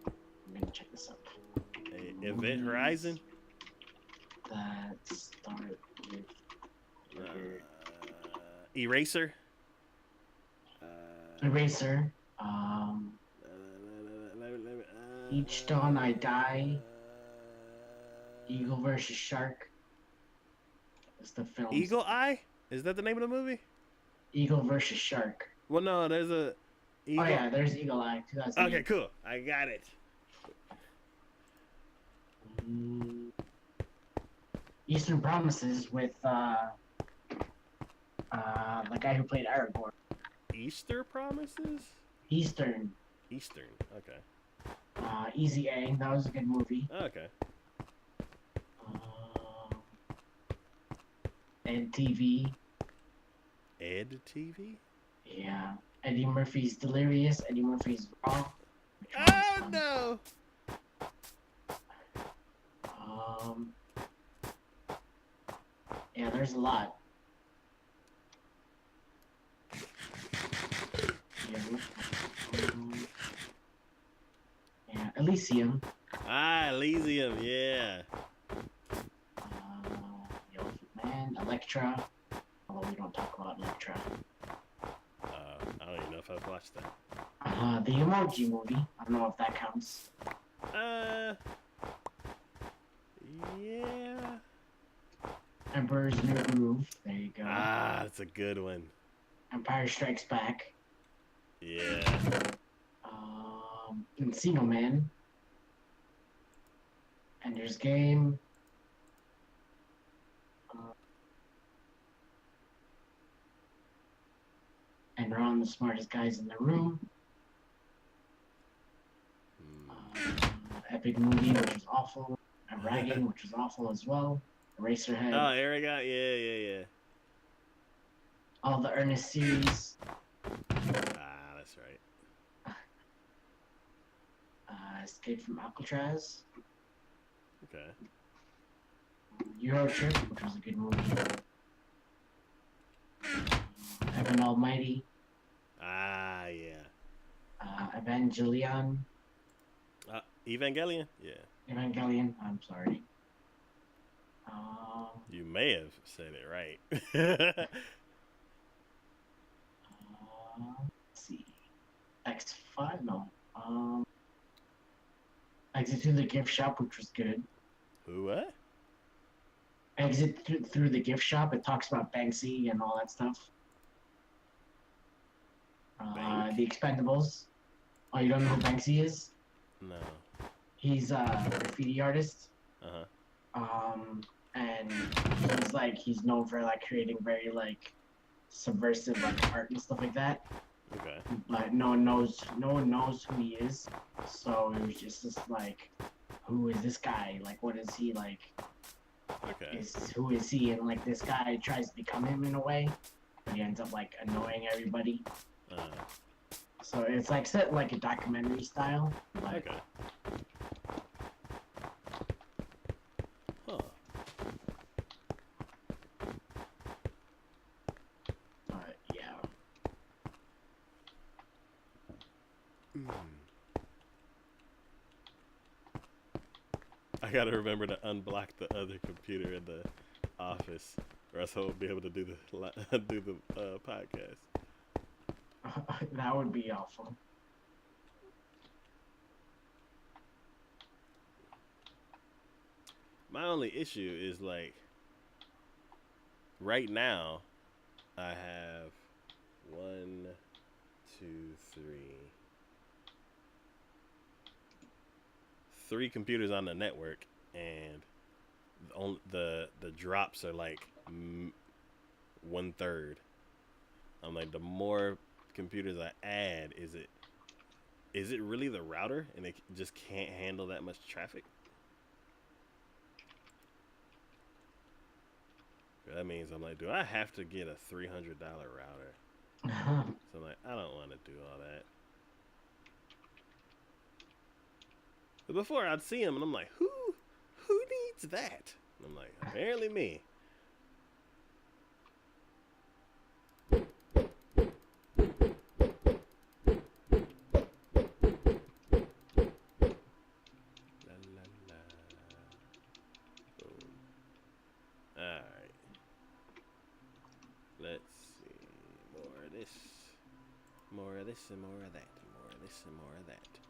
I'm gonna check this up. Event Horizon. That start with Eraser. Eraser. Each Dawn I Die. Eagle versus Shark. It's the film. Eagle Eye? Is that the name of the movie? Eagle versus Shark. Well, no, there's a. Eagle... Oh yeah, there's Eagle Eye. 2008. Okay, cool. I got it. Eastern Promises with the guy who played Aragorn. Easter Promises? Eastern. Eastern. Okay. Easy A. That was a good movie. Okay. Ed TV. Ed TV? Yeah. Eddie Murphy's Delirious. Eddie Murphy's Raw. Oh no! Yeah, there's a lot. Yeah, Elysium. Ah, Elysium, yeah. The Elephant Man, Elektra. Although we don't talk about Elektra. I don't even know if I've watched that. The Emoji Movie. I don't know if that counts. Yeah. Emperor's New Groove. There you go. Ah, that's a good one. Empire Strikes Back. Yeah. Encino Man. Ender's Game. And Ron, the smartest guys in the room. Epic Movie, which was awful. And Ragging, which was awful as well. Eraserhead. Oh, Aragon, yeah. All the Ernest series. Ah, that's right. Escape from Alcatraz. Okay. Euro Trip, which was a good movie. Evan Almighty. Ah, yeah. Evangelion. Evangelion? Yeah. Evangelion, I'm sorry. You may have said it right. Let's see. X5? No. Exit Through the Gift Shop, which was good. Who, what? Exit Through the Gift Shop. It talks about Banksy and all that stuff. The Expendables. Oh, you don't know who Banksy is? No. He's a graffiti artist. Uh-huh. And he's known for creating very subversive art and stuff like that. Okay. But no one knows who he is. So it was just this who is this guy? Like, what is he like? Okay. Who is he? And like this guy tries to become him in a way, but he ends up like annoying everybody. So it's like set like a documentary style. But, okay. Huh. But yeah. I gotta remember to unblock the other computer in the office, or else I won't be able to do the podcast. That would be awful. My only issue is like right now I have 1, 2, 3 computers on the network, and the drops are like 1/3. I'm like, the more computers I add, is it really the router and it just can't handle that much traffic? That means I'm like, do I have to get a $300 router? So I'm like, I don't want to do all that. But before I'd see them and I'm like, who needs that? And I'm like, apparently me. Alright. Let's see. More of this. More of this and more of that. More of this and more of that.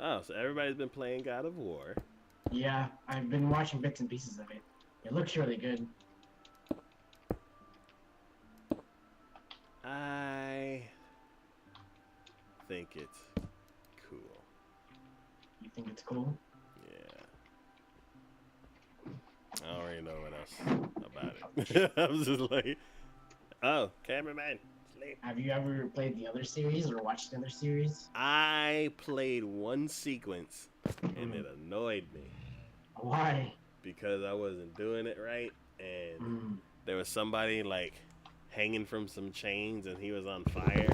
Oh, so everybody's been playing God of War. Yeah, I've been watching bits and pieces of it. It looks really good. I think it's cool. You think it's cool? Yeah. I don't really know what else about it. I was just like, oh, cameraman, sleep. Have you ever played the other series or watched the other series? I played one sequence and it annoyed me. Why? Because I wasn't doing it right, and there was somebody like hanging from some chains and he was on fire,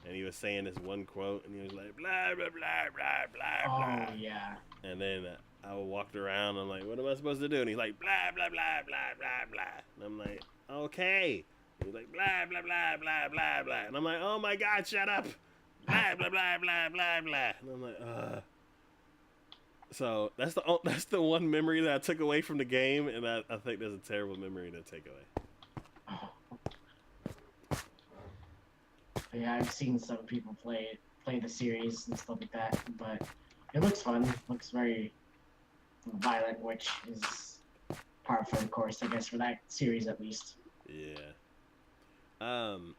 and he was saying this one quote and he was like blah blah blah blah blah blah. Oh yeah. And then I walked around and I'm like, what am I supposed to do? And he's like blah blah blah blah blah blah. And I'm like, okay. And he's like blah blah blah blah blah blah. And I'm like, oh my god, shut up. Blah blah blah blah blah blah. And I'm like, ugh. So that's the one memory that I took away from the game, and I think that's a terrible memory to take away. Yeah, I've seen some people play the series and stuff like that, but it looks fun. It looks very violent, which is par for the course, I guess, for that series at least. Yeah.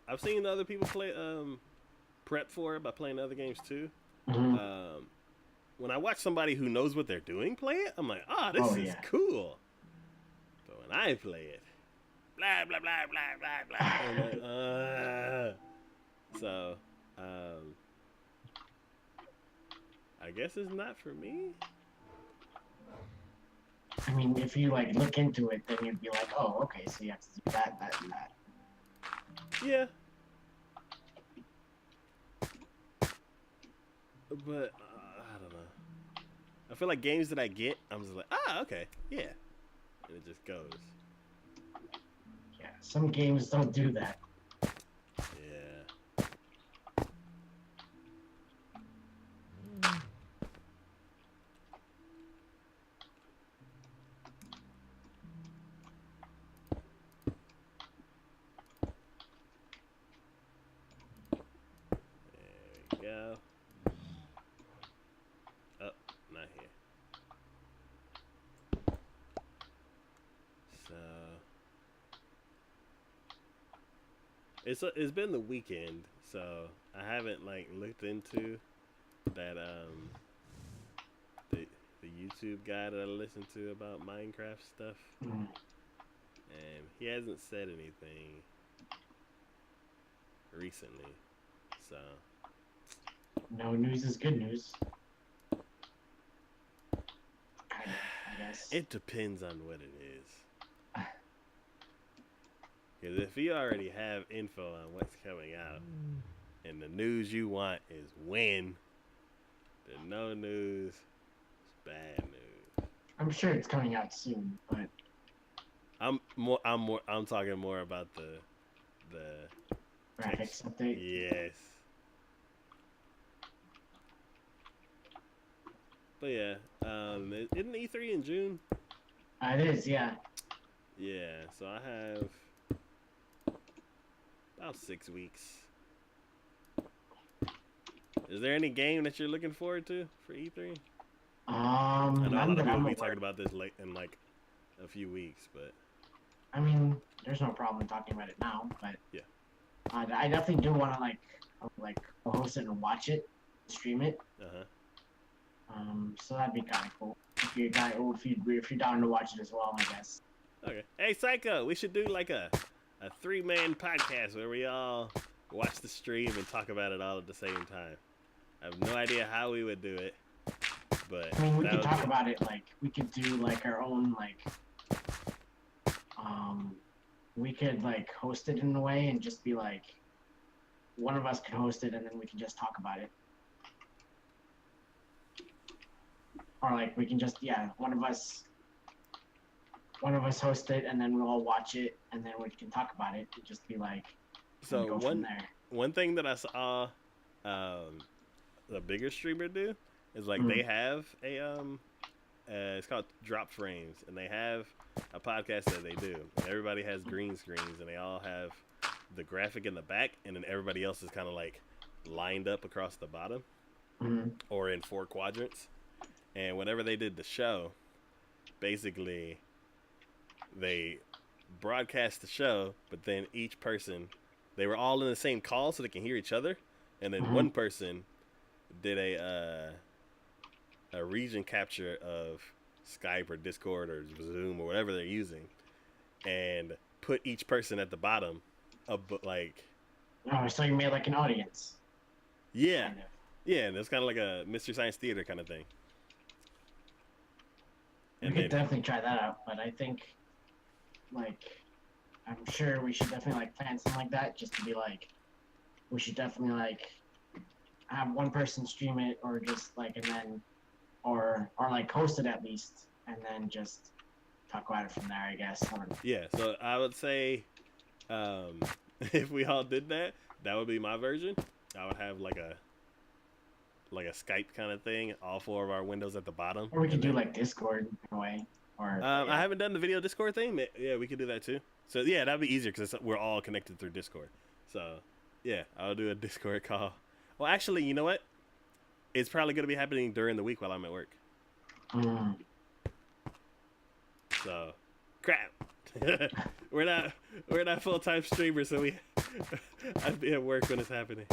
I've seen other people play prep for it by playing other games too. When I watch somebody who knows what they're doing play it, I'm like, this is cool. But when I play it, blah blah blah blah blah blah. I'm like, So, I guess it's not for me. I mean, if you like look into it, then you'd be like, oh, okay, so you have to do that, that, and that. Yeah. But I don't know. I feel like games that I get, I'm just like, okay, yeah, and it just goes. Yeah, some games don't do that. Yeah. There we go. Oh, not here. So it's been the weekend, so I haven't like looked into that the YouTube guy that I listen to about Minecraft stuff, and he hasn't said anything. recently. So No news is good news. Kind of, I guess. it depends on what it is. Because if you already have info on what's coming out, and the news you want is when, then no news is bad news. I'm sure it's coming out soon, but I'm talking more about the graphics update. Yes. But yeah, isn't E3 in June? It is, yeah. Yeah, so I have about 6 weeks. Is there any game that you're looking forward to for E3? I know a lot of people will be talking about this late in like a few weeks, but I mean, there's no problem talking about it now. But yeah, I definitely do want to like host it and watch it, stream it. So that'd be kind of cool if you're down to watch it as well, I guess. Okay. Hey, Psycho, we should do like a 3-man podcast where we all watch the stream and talk about it all at the same time. I have no idea how we would do it, but I mean, we could talk about it like we could do like our own like we could like host it in a way and just be like one of us could host it and then we can just talk about it. Or like we can just one of us host it and then we'll all watch it and then we can talk about it and just be like so one thing that I saw the bigger streamer do is like they have a it's called Drop Frames, and they have a podcast that they do. And everybody has green screens, and they all have the graphic in the back, and then everybody else is kind of like lined up across the bottom or in 4 quadrants. And whenever they did the show, basically they broadcast the show, but then each person, they were all in the same call so they can hear each other, and then one person did a region capture of Skype or Discord or Zoom or whatever they're using, and put each person at the bottom of like. Oh, so you made like an audience. Yeah, kind of. Yeah, and it's kind of like a Mystery Science Theater kind of thing. We could definitely try that out, but I think, like, I'm sure we should definitely like plan something like that, just to be like, we should definitely like have one person stream it, or just like, and then, or like host it at least, and then just talk about it from there, I guess. Yeah, so I would say, if we all did that, that would be my version. I would have like a Skype kind of thing, all 4 of our windows at the bottom. Or we could do like Discord in a way. Or I haven't done the video Discord thing. Yeah, we could do that too. So yeah, that'd be easier because we're all connected through Discord. So yeah, I'll do a Discord call. Well, actually, you know what? It's probably going to be happening during the week while I'm at work. So, crap. we're not full-time streamers, so I'd be at work when it's happening.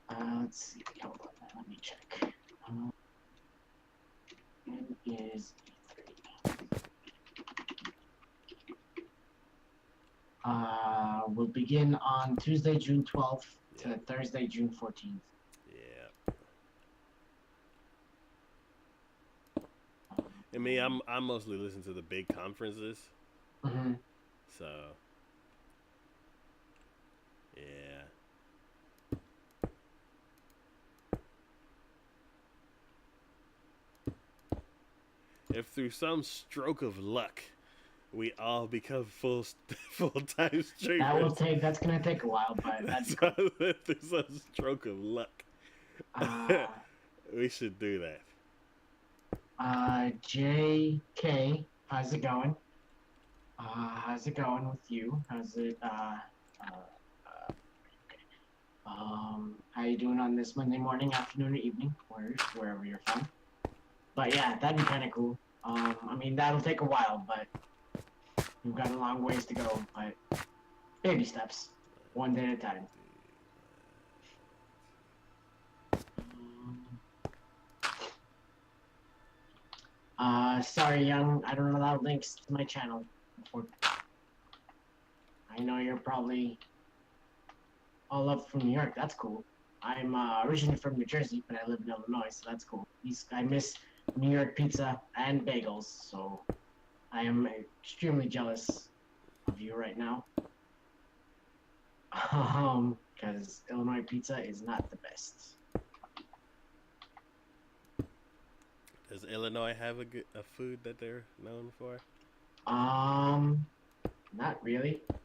Let's see. Hold on, let me check. When is E3? We'll begin on Tuesday, June 12th to Thursday, June 14th. Yeah. I mean, I'm mostly listening to the big conferences. So, yeah. If through some stroke of luck we all become full-time streamers, that's gonna take a while, but that's cool. Through some stroke of luck, we should do that. JK, how's it going? How's it going with you? How's it how you doing on this Monday morning, afternoon, or evening, wherever you're from? But yeah, that'd be kind of cool. I mean, that'll take a while, but we've got a long ways to go. But baby steps, one day at a time. Sorry, Young, I don't allow links to my channel. I know you're probably all up from New York. That's cool. I'm originally from New Jersey, but I live in Illinois, so that's cool. I miss New York pizza and bagels, so I am extremely jealous of you right now. Because Illinois pizza is not the best. Does Illinois have a food that they're known for? Not really. Uh,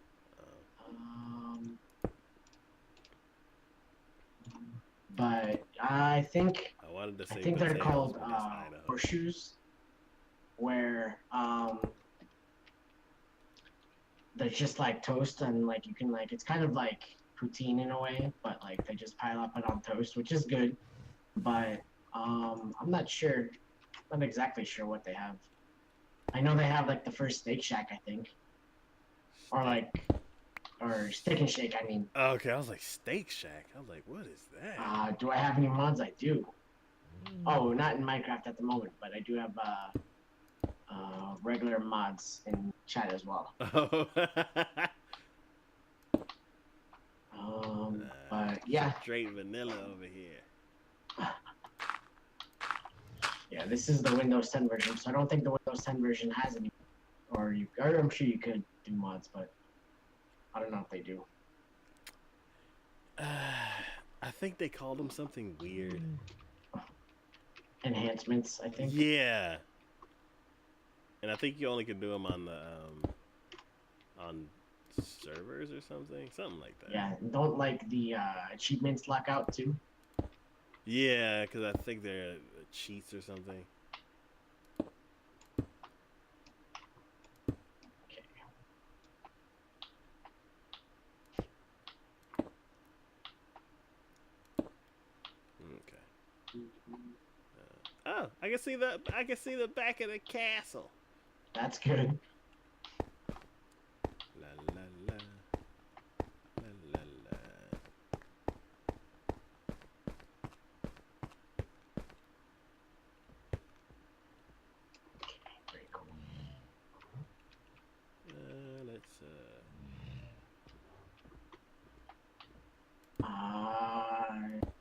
Um, but I wanted to I say think they're potatoes, called but that's Idaho. horseshoes, where they're just like toast and like you can like it's kind of like poutine in a way, but like they just pile up it on toast, which is good. But I'm not sure. Not exactly sure what they have. I know they have like the first Steak Shack, I think, or Steak and Shake. I mean, Oh, okay, I was like Steak Shack. I was like, what is that? do I have any mods? I do. Oh, not in Minecraft at the moment, but I do have regular mods in chat as well. Oh. But yeah. Straight vanilla over here. Yeah, this is the Windows 10 version, so I don't think the Windows 10 version has any. Or I'm sure you could do mods, but I don't know if they do. I think they called them something weird. Enhancements, I think. Yeah. And I think you only can do them on the on servers or something like that. Yeah, don't like the achievements lock out too. Yeah, because I think they're cheats or something. Okay. Oh, I can see the back of the castle. That's good. La la la. La la la. Okay, very cool. Let's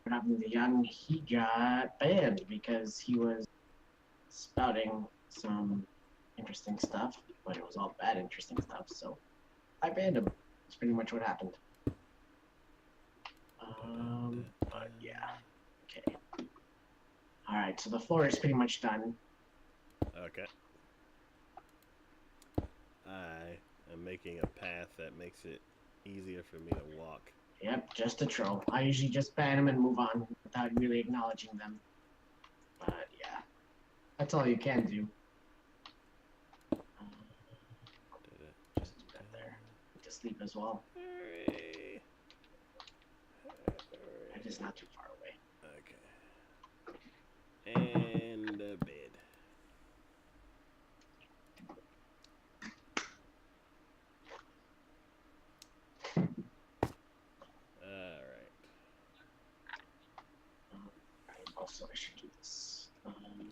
What happened to Young? He got banned because he was spouting some interesting stuff, but it was all bad interesting stuff, so I banned him. That's pretty much what happened. But yeah. Okay. Alright, so the floor is pretty much done. Okay. I am making a path that makes it easier for me to walk. Yep, just a troll. I usually just ban them and move on without really acknowledging them. But yeah, that's all you can do. Just do that there. To sleep as well. Hurry. It is not too far away. Okay. And a bed. Also, I should do this. There we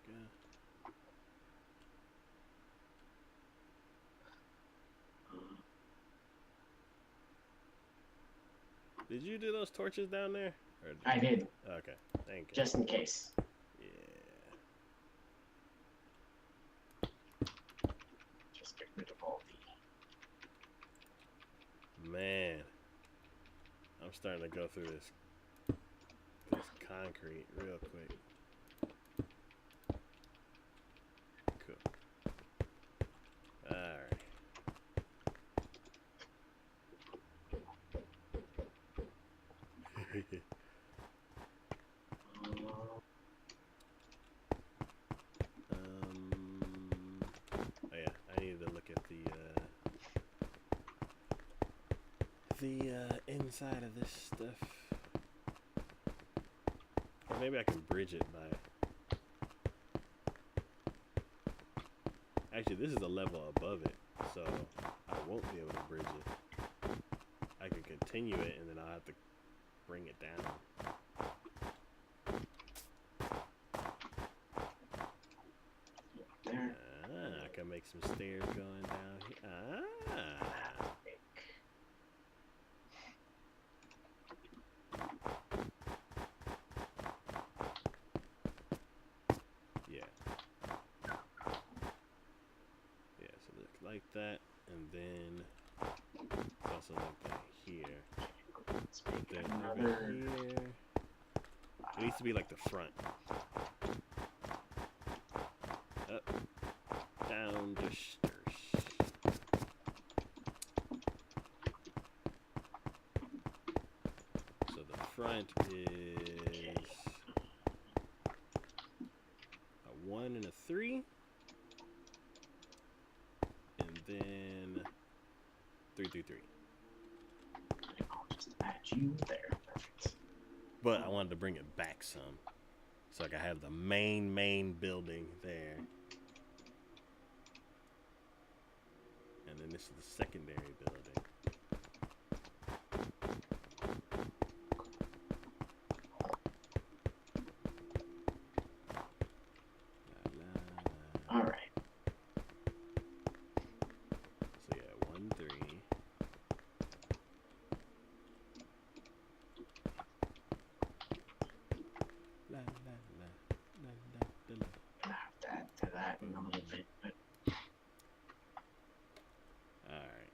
go. Did you do those torches down there? I did. Okay, thank you. Just in case. Yeah. Just get rid of all the... Man. I'm starting to go through this concrete real quick. Cool. Alright. Oh yeah, I need to look at the inside of this stuff. Or maybe I can bridge it by... Actually, this is a level above it, so I won't be able to bridge it. I can continue it, and then I'll have to bring it down. There. I can make some stairs going down here. like that, and then it's also like that here. Let's make Then another. over here, it needs to be like the front. Up, down the stairs. So the front is a 1 and a 3, and then 3, 3, 3. I'll just add you there. Perfect. But I wanted to bring it back some, so I could have the main building there, and then this is the secondary building. All right. So yeah, 1, 3. La, la, la, la, la, la, la. Gonna have to add to that in a little bit, but All right.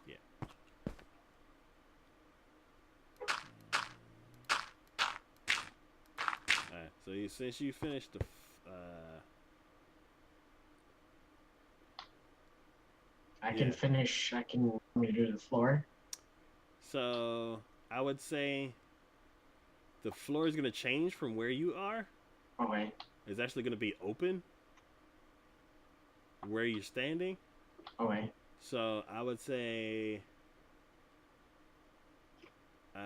Yeah. So since you finished the, I can Yeah. finish. I can want me to do the floor. so I would say the floor is gonna change from where you are. Oh wait. It's actually gonna be open where you're standing. Oh wait. So I would say, how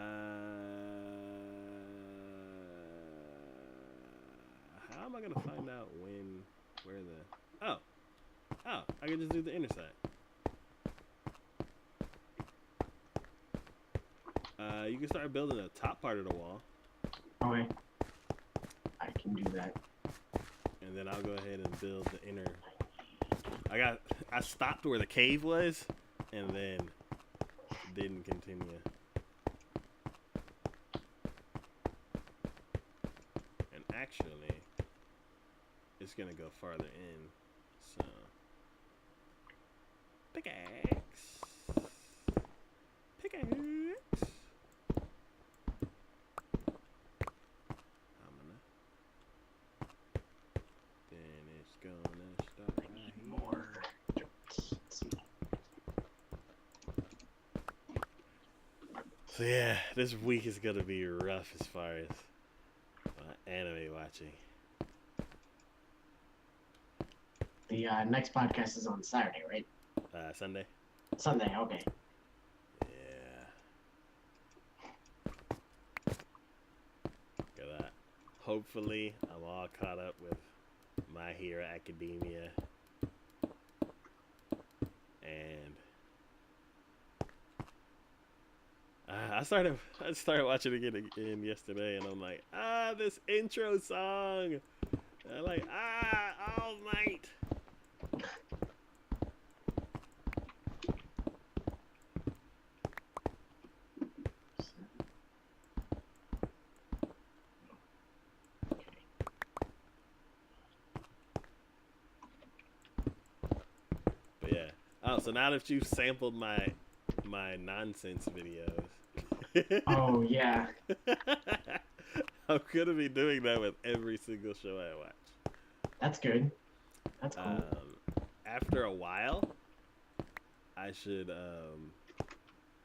am I gonna find out where the? Oh, I can just do the inner side. You can start building the top part of the wall, Oh wait. I can do that. and then I'll go ahead and build the inner. I stopped where the cave was, and then didn't continue. And actually, it's gonna go farther in. So pickaxe. Then it's gonna start I right need here. more. Let's see. So yeah, this week is gonna be rough as far as anime watching. The next podcast is on Saturday, right? Sunday. Sunday. Okay. Yeah. Look at that. Hopefully, I'm all caught up with My Hero Academia. And I started watching it again yesterday, and I'm like, this intro song. And I'm like, All Might. But yeah. Oh, so now that you've sampled my nonsense videos. Oh yeah. I'm gonna be doing that with every single show I watch. That's good. That's cool. After a while, I should.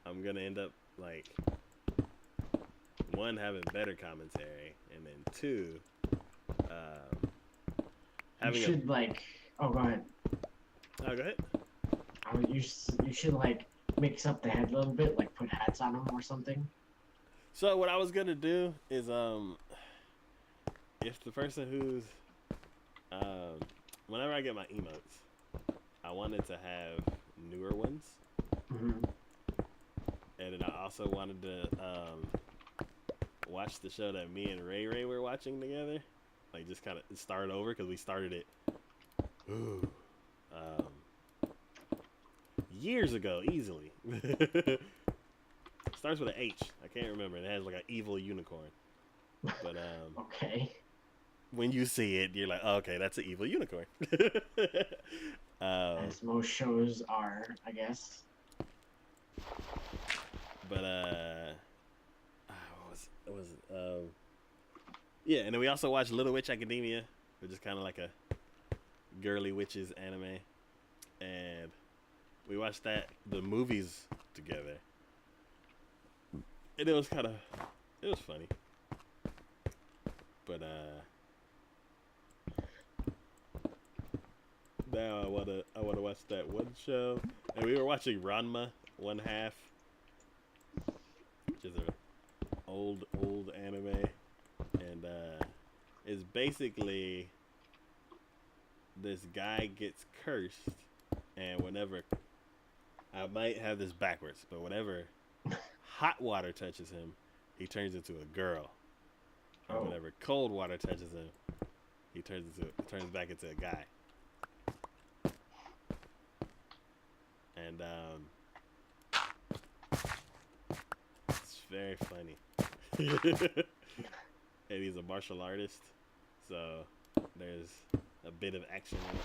I'm gonna end up like, one, having better commentary, and then two, having you should Oh, go ahead. Oh, go ahead. You should like mix up the head a little bit, like put hats on them or something. So what I was gonna do is if the person who's whenever I get my emotes, I wanted to have newer ones, Mm-hmm. and then I also wanted to watch the show that me and Ray were watching together, like just kind of start over because we started it. years ago, easily. Starts with an H. I can't remember. It has like an evil unicorn. But Okay. when you see it, you're like, oh, okay, that's an evil unicorn. As most shows are, I guess. But yeah, and then we also watched Little Witch Academia, which is kind of like a girly witches anime, and we watched the movies together, and it was funny, but now I wanna watch that one show, and we were watching Ranma 1/2, which is an old anime, and it's basically this guy gets cursed, and whenever, I might have this backwards, but whenever hot water touches him, he turns into a girl, and whenever cold water touches him, he turns back into a guy. And it's very funny. And he's a martial artist, so there's a bit of action in it.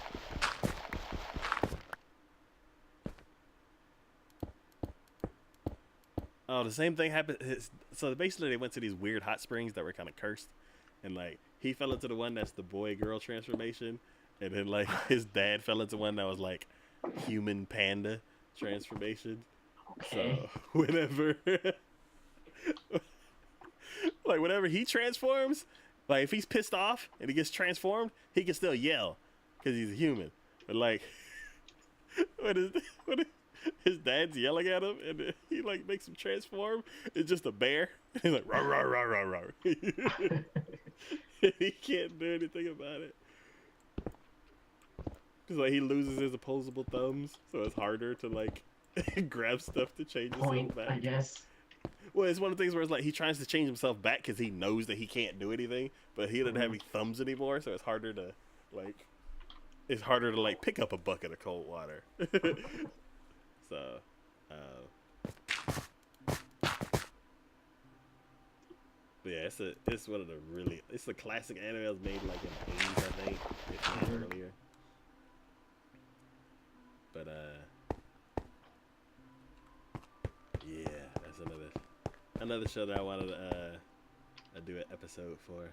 Oh, the same thing happened. So basically, they went to these weird hot springs that were kind of cursed, and like he fell into the one that's the boy-girl transformation, and then like his dad fell into one that was like human panda transformation. Okay. So whenever he transforms, like if he's pissed off and he gets transformed, he can still yell because he's a human. But like when his dad's yelling at him and he like makes him transform, it's just a bear. He's like rah rah rah rah rah. He can't do anything about it. Cause like he loses his opposable thumbs, so it's harder to like grab stuff to change himself back. I guess. Well, it's one of the things where it's like he tries to change himself back because he knows that he can't do anything, but he doesn't have any thumbs anymore, so it's harder to pick up a bucket of cold water. So, but yeah, it's one of the it's a classic anime that was made like in the 80s, I think, if not earlier. But yeah, that's another show that I wanted to do an episode for.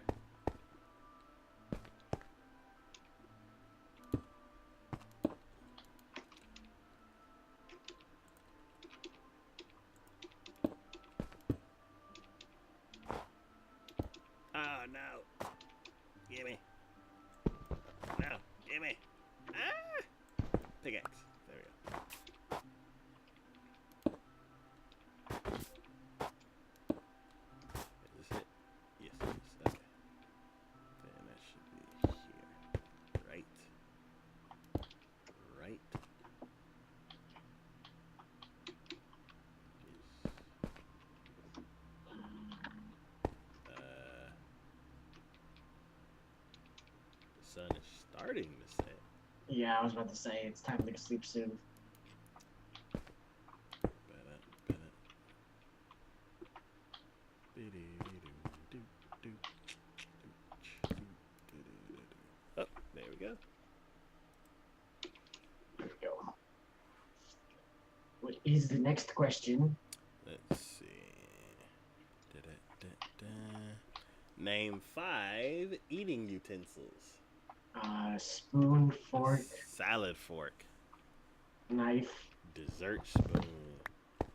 Oh no! Gimme! No, gimme! Ah! Pickaxe. There we go. Is this it? Yes, it is. Okay. Then that should be here. Right. Right. The sun is starting to set. Yeah, I was about to say it's time to sleep soon. Oh, there we go. There we go. What is the next question? Let's see. Name 5 eating utensils. Spoon, fork, Salad fork. knife, Dessert spoon.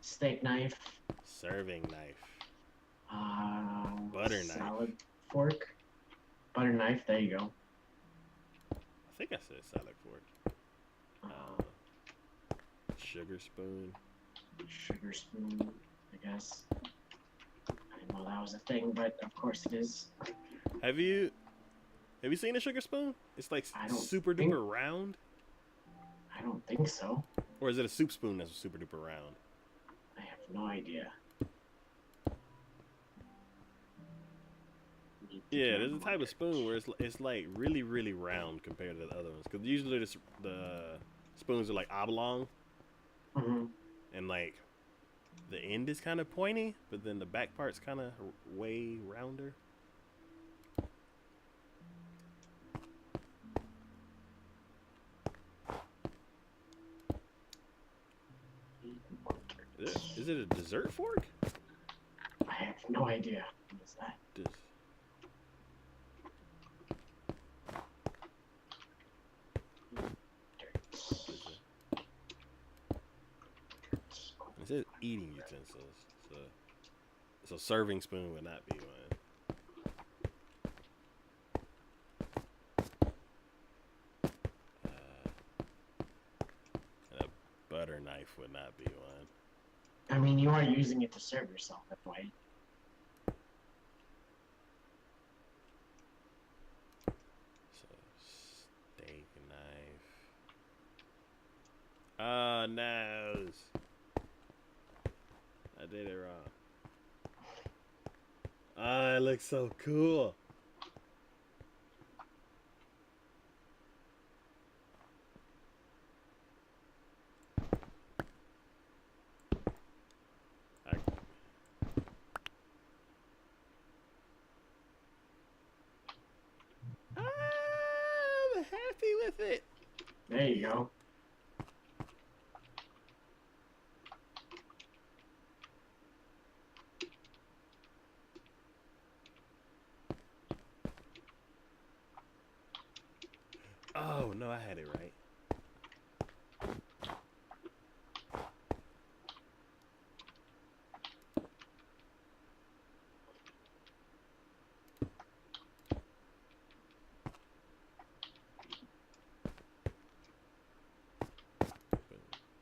steak knife, Serving knife. butter knife. Salad fork, butter knife. There you go. I think I said salad fork. Sugar spoon. Sugar spoon, I guess. I didn't know that was a thing, but of course it is. Have you seen a sugar spoon? It's like super duper round. I don't think so. Or is it a soup spoon that's super duper round? I have no idea. Yeah, there's a type of spoon where it's like really really round compared to the other ones. Because usually the spoons are like oblong, Mm-hmm. and like the end is kind of pointy, but then the back part's kind of way rounder. Is it a dessert fork? I have no idea. What is that? It says eating utensils, so serving spoon would not be one. And a butter knife would not be one. I mean, you are using it to serve yourself that way. So steak knife. Oh no! I did it wrong. Oh, it looks so cool. I'm happy with it. There you go. Oh no, I had it right.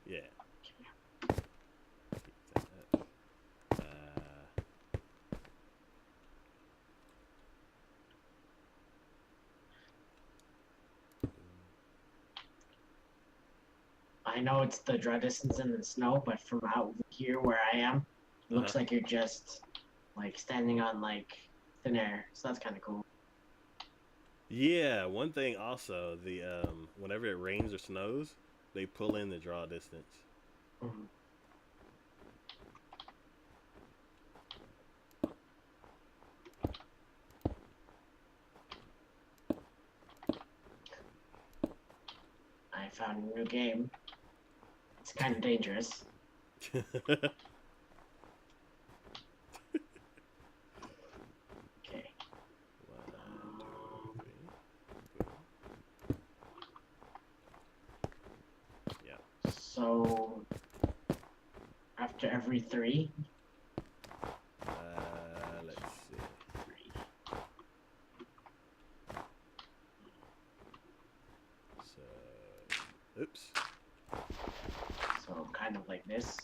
Yeah. I know it's the draw distance in the snow, but from out here where I am, it looks like you're just like standing on like thin air. So that's kind of cool. Yeah, one thing also, the whenever it rains or snows, they pull in the draw distance. Mm-hmm. I found a new game. It's kind of dangerous. Okay. Yeah. So after every 3. Let's see. 3. So, oops. So kind of like this.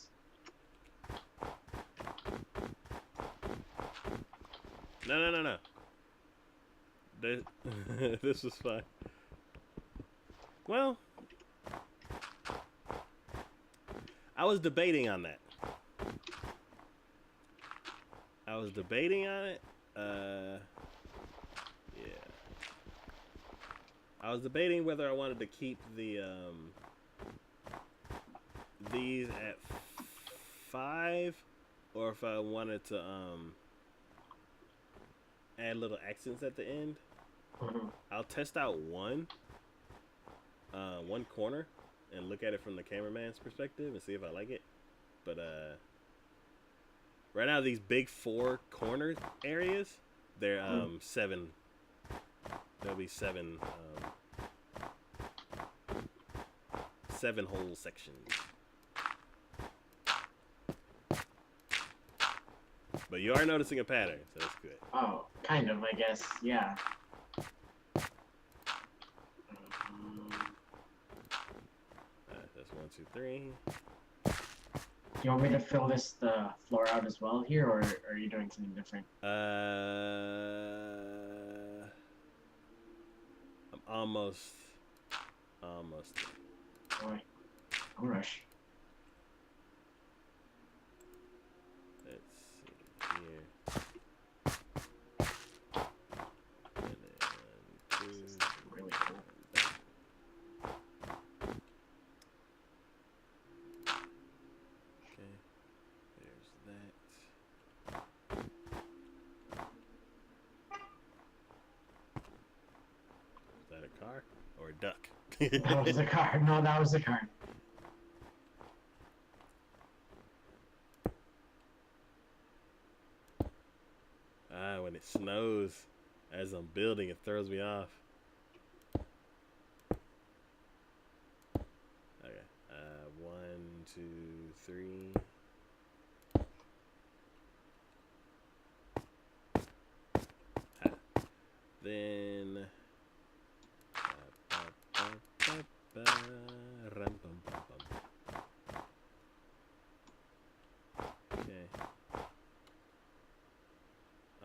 No. This was fine. Well, I was debating on that. Yeah. I was debating whether I wanted to keep the these at 5, or if I wanted to add little accents at the end. Mm-hmm. I'll test out one corner and look at it from the cameraman's perspective and see if I like it. But right now these big 4 corner areas, they're 7. There'll be 7 whole sections. But you are noticing a pattern, so that's good. Oh, kind of, I guess. Yeah. That's 1, 2, 3. You want me to fill the floor out as well here, or are you doing something different? I'm almost. Boy, no rush. Let's see here. And then 2. This is really cool. a car or a duck? That was the car. No, that was the car. When it snows as I'm building, it throws me off. Okay. 1, 2, 3. Ha. Then. Rum, bum, bum, bum. Okay.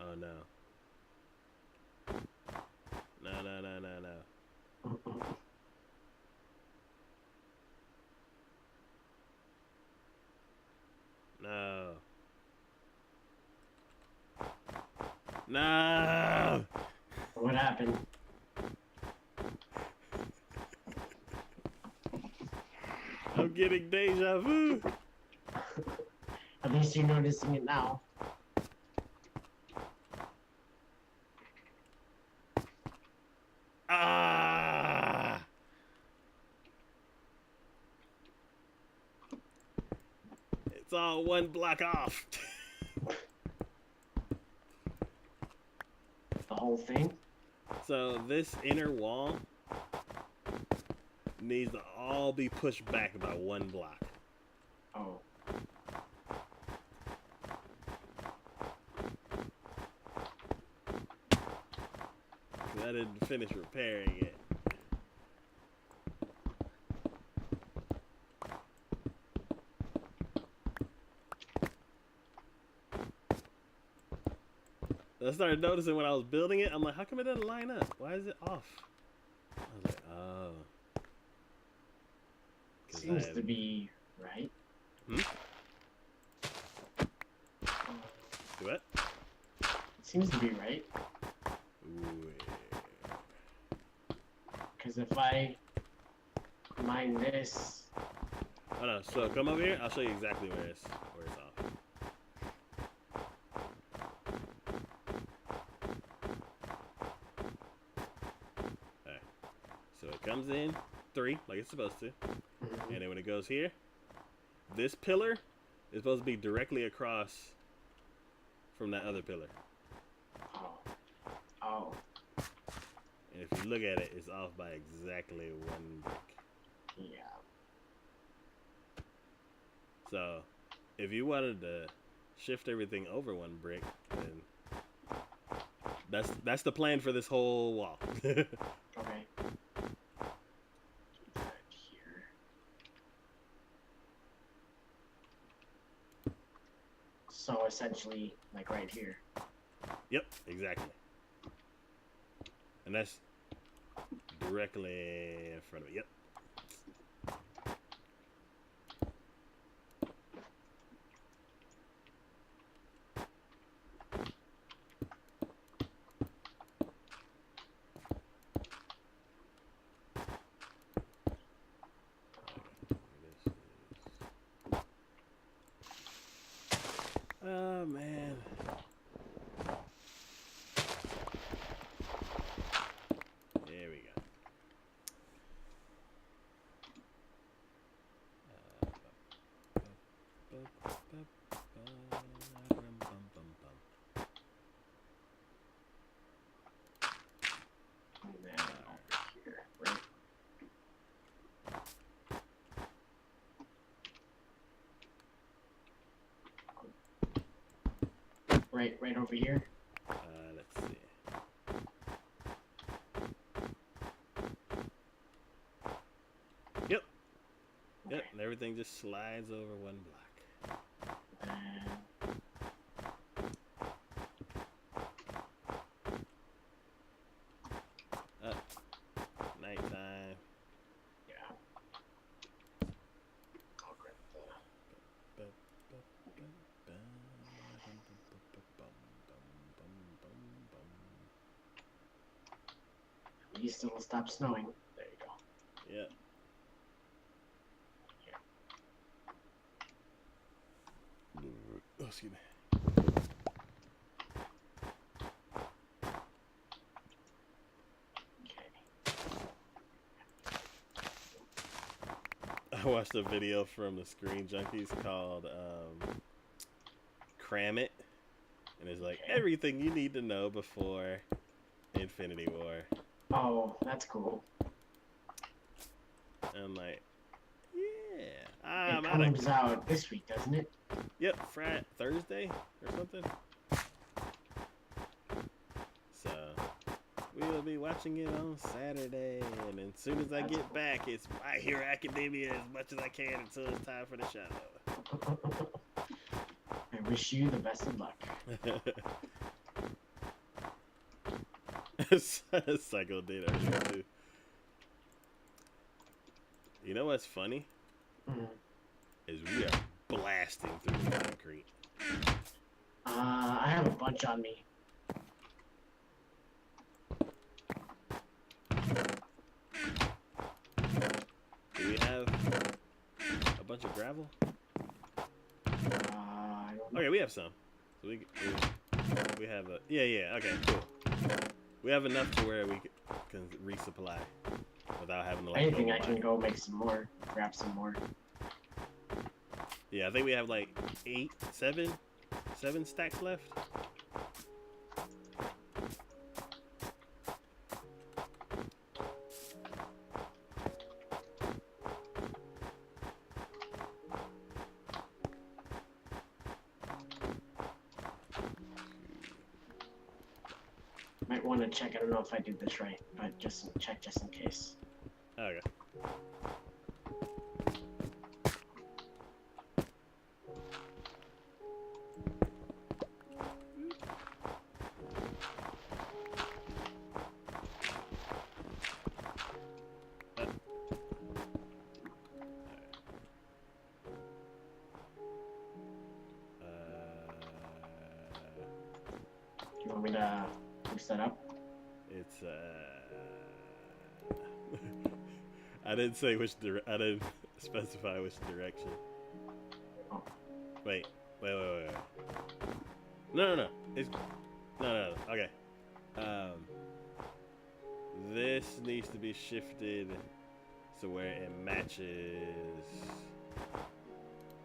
Oh no. No, no, no, no, no. No. No! What happened? I'm getting deja vu. At least you're noticing it now. Ah! It's all one block off. The whole thing? So this inner wall needs to all be pushed back by one block. Oh. I didn't finish repairing it. I started noticing when I was building it, I'm like, how come it doesn't line up? Why is it off? I was like, oh. Seems to be right. Hmm? Do what? Seems to be right. Ooh. Because if I mine this... Oh no, so come over here, I'll show you exactly where it's off. Alright. So it comes in 3, like it's supposed to. Mm-hmm. And then when it goes here, this pillar is supposed to be directly across from that other pillar. Oh. Oh. And if you look at it, it's off by exactly 1 brick. Yeah. So, if you wanted to shift everything over 1 brick, then that's the plan for this whole wall. Okay. Right here. So essentially, like right here. Yep, exactly. And that's directly in front of it. Yep. Oh man. There we go. And then over here, right? Right over here. Let's see. Yep. Yep, and everything just slides over 1 block. Nighttime. Yeah. I'll grab At least it'll stop snowing. There you go. Yeah. Oh, excuse me. Okay. I watched a video from the Screen Junkies called Cram It. And it's like everything you need to know before Infinity War. Oh, that's cool. I'm like, yeah. It comes out this week, doesn't it? Yep, Thursday or something. So we'll be watching it on Saturday, and then as soon as I get back, it's My Hero Academia as much as I can until it's time for the show. I wish you the best of luck. Psycho did earlier too. You know what's funny? Is we are blasting through the concrete. I have a bunch on me. Do we have a bunch of gravel? I don't know. Okay, we have some. So we have a okay, cool. We have enough to where we can resupply without having to like. Anything, I can go make some more, grab some more. Yeah, I think we have like 7 stacks left. Might want to check. I don't know if I did this right, but just check just in case. Okay. Do you want me to boost that up? It's I didn't say I didn't specify which direction. Oh. Wait. No. It's no. Okay. This needs to be shifted so where it matches.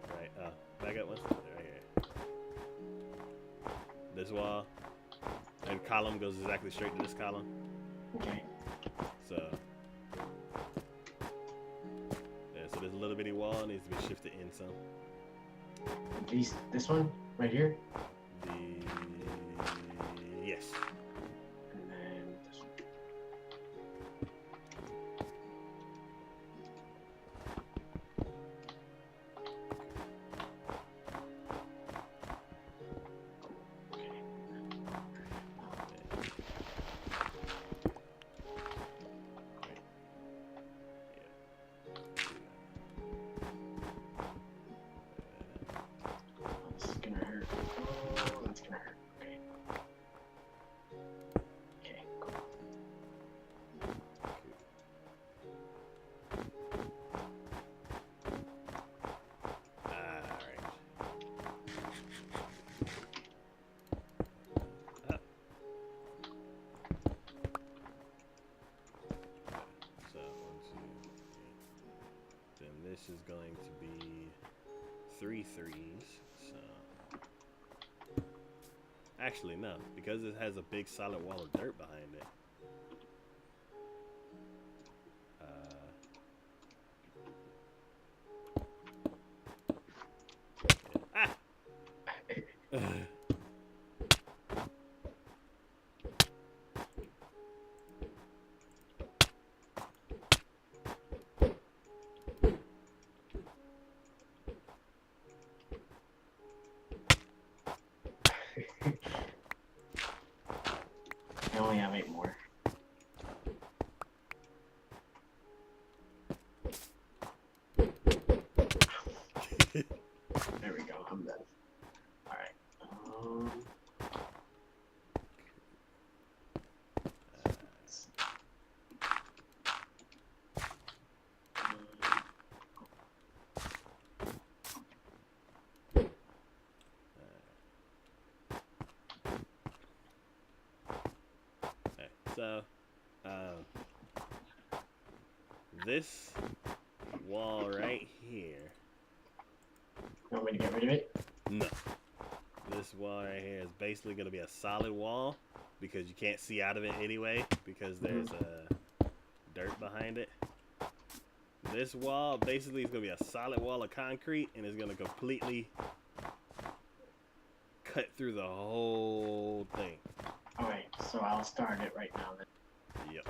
Right. Back up one second. Right here. This wall and column goes exactly straight to this column. Okay. So. So this little bitty wall needs to be shifted in some. This one right here. Yes. And then this one. This is gonna hurt. Oh, that's gonna hurt. Okay. Okay, cool. Alright. So 1, 2, 3. Then this is going to be 3 threes. So actually no, because it has a big solid wall of dirt behind it. I only have 8 more. There we go. I'm done. All right. So, this wall right here. You want me to get rid of it? No. This wall right here is basically going to be a solid wall because you can't see out of it anyway because there's dirt behind it. This wall basically is going to be a solid wall of concrete and it's going to completely cut through the whole thing. Alright, so I'll start it right now then. Yep.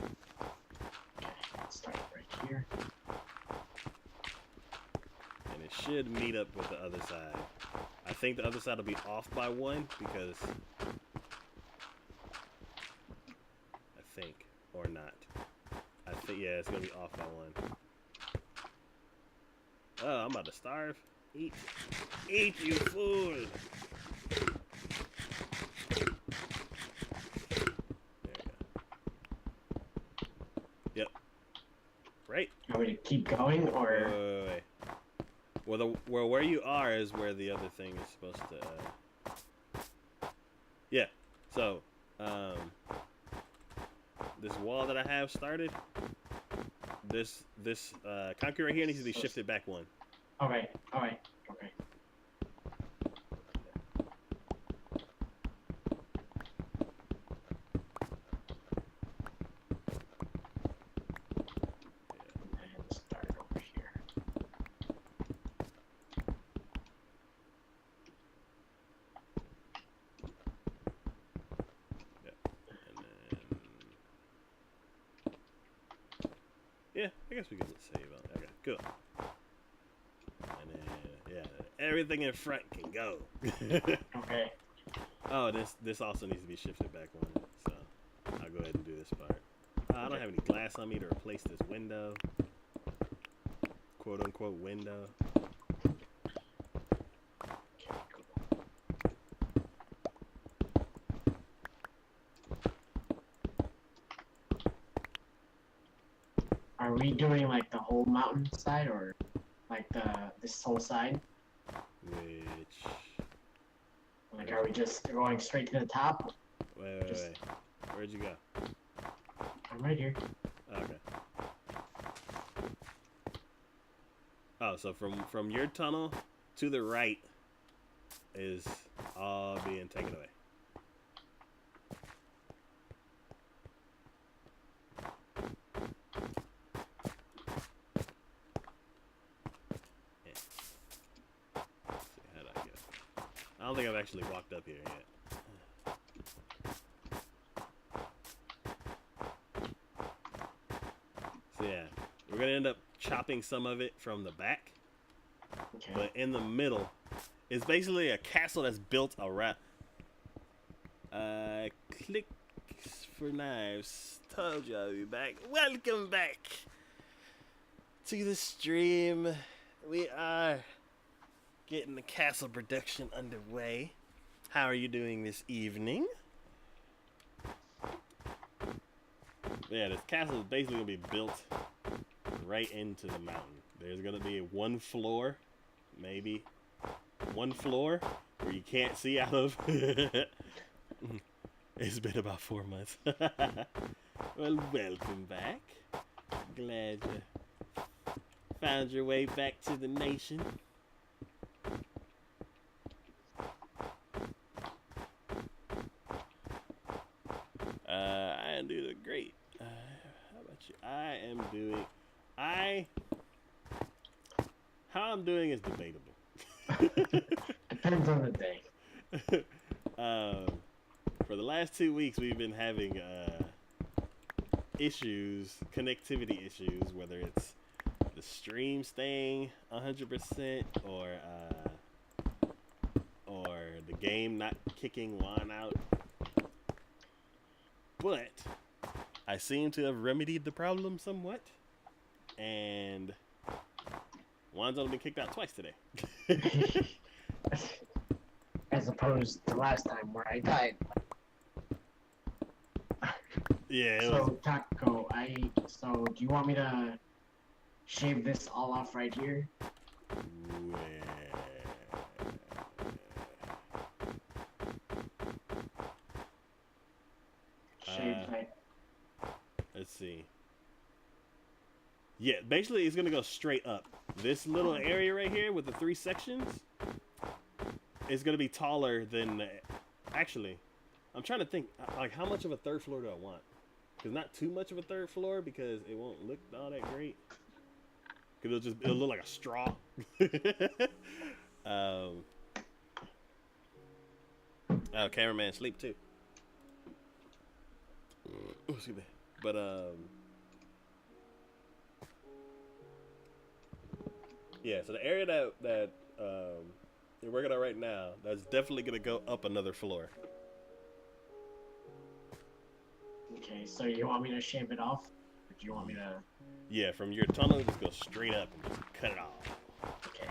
Okay, I'll start it right here. And it should meet up with the other side. I think the other side will be off by 1 because I think, or not. I think, yeah, it's going to be off by 1. Oh, I'm about to starve. Eat, you fool! There we go. Yep. Right? You want me to keep going, or? Wait. Well, where you are is where the other thing is supposed to. Yeah. So, this wall that I have started, this concrete right here needs to be shifted back 1. Okay. And start over here. Yeah, I guess we can save on. Okay, cool. And then, yeah, everything in front can go. Okay. Oh, this also needs to be shifted back 1, so I'll go ahead and do this part. I don't have any glass on me to replace this window. Quote unquote window. Okay, cool. Are we doing like the whole mountain side or like this whole side? Which? Like, are we just going straight to the top? Wait. Where'd you go? I'm right here. Okay. Oh, so from your tunnel to the right is all being taken away. I don't think I've actually walked up here yet. So yeah, we're gonna end up chopping some of it from the back, Okay. but in the middle, it's basically a castle that's built around. Clicks for knives. Told you I'll be back. Welcome back to the stream. We are getting the castle production underway. How are you doing this evening? Yeah, this castle is basically gonna be built right into the mountain. There's gonna be 1 floor, maybe 1 floor where you can't see out of. It's been about 4 months. Well, welcome back. Glad you found your way back to the nation. I am doing great. How about you? How I'm doing is debatable. Depends on the day. For the last 2 weeks, we've been having connectivity issues, whether it's the stream staying 100% or the game not kicking Juan out. But I seem to have remedied the problem somewhat, and Juan's only been kicked out twice today. As opposed to last time where I died. Yeah. So Taco, so do you want me to shave this all off right here? Shave right. Let's see. Yeah, basically it's gonna go straight up. this little area right here with the 3 sections is going to be taller than... Actually, I'm trying to think, like, how much of a 3rd floor do I want? Because not too much of a 3rd floor because it won't look all that great. Because it'll look like a straw. Oh, cameraman sleep too. Excuse me. But yeah. So the area that you're working on right now, that's definitely gonna go up another floor. Okay, so you want me to shave it off? Or do you want me to... Yeah, from your tunnel, just go straight up and just cut it off. Okay.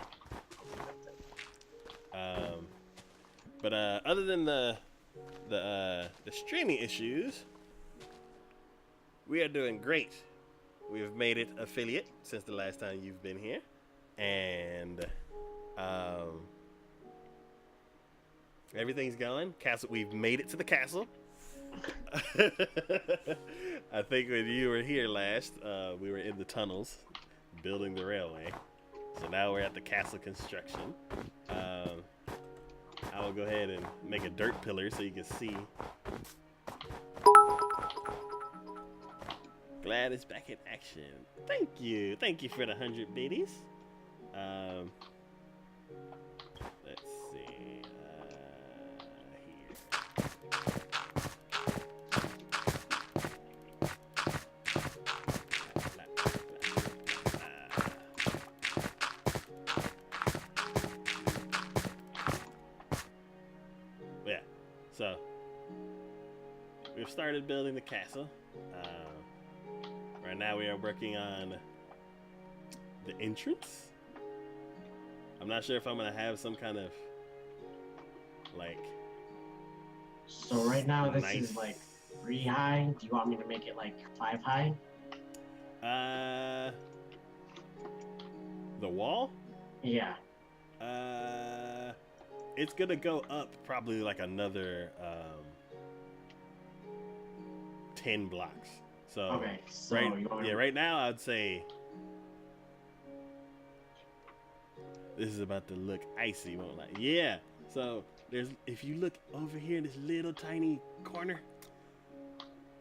But other than the streaming issues, we are doing great. We have made it affiliate since the last time you've been here, and everything's going. Castle, we've made it to the castle. I think when you were here last, we were in the tunnels building the railway. So now we're at the castle construction. I will go ahead and make a dirt pillar so you can see. Glad it's back in action. Thank you. Thank you for the 100 biddies. Let's see. Here. Yeah. So we've started building the castle. Right now we are working on the entrance. I'm not sure if I'm gonna have some kind of like... So right now this is like 3 high. Do you want me to make it like 5 high? The wall? Yeah. It's gonna go up probably like another 10 blocks. So, okay, so right now I'd say this is about to look icy, won't lie. Yeah. So if you look over here in this little tiny corner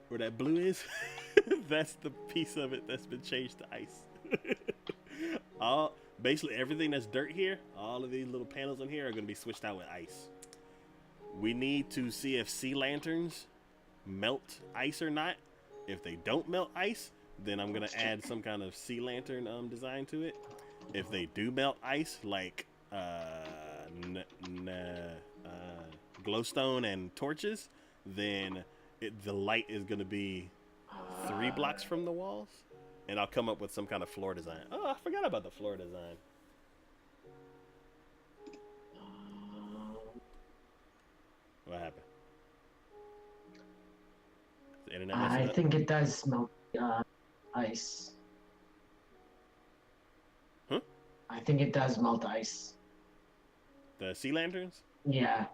where that blue is, that's the piece of it that's been changed to ice. Basically everything that's dirt here, all of these little panels in here are going to be switched out with ice. We need to see if sea lanterns melt ice or not. If they don't melt ice, then I'm going to add some kind of sea lantern design to it. If they do melt ice, like glowstone and torches, then the light is going to be 3 blocks from the walls. And I'll come up with some kind of floor design. Oh, I forgot about the floor design. What happened? The internet I think it does smell ice. Huh? I think it does melt ice. The sea lanterns? Yeah.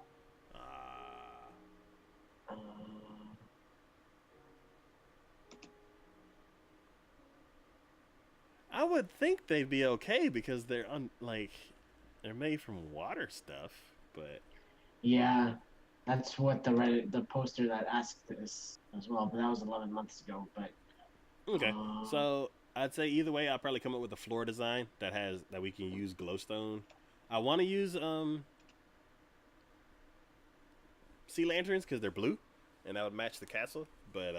I would think they'd be okay because they're they're made from water stuff, but yeah, that's what the poster that asked this as well, but that was 11 months ago. But okay, so I'd say either way, I'll probably come up with a floor design that we can use glowstone. I want to use sea lanterns because they're blue, and that would match the castle. But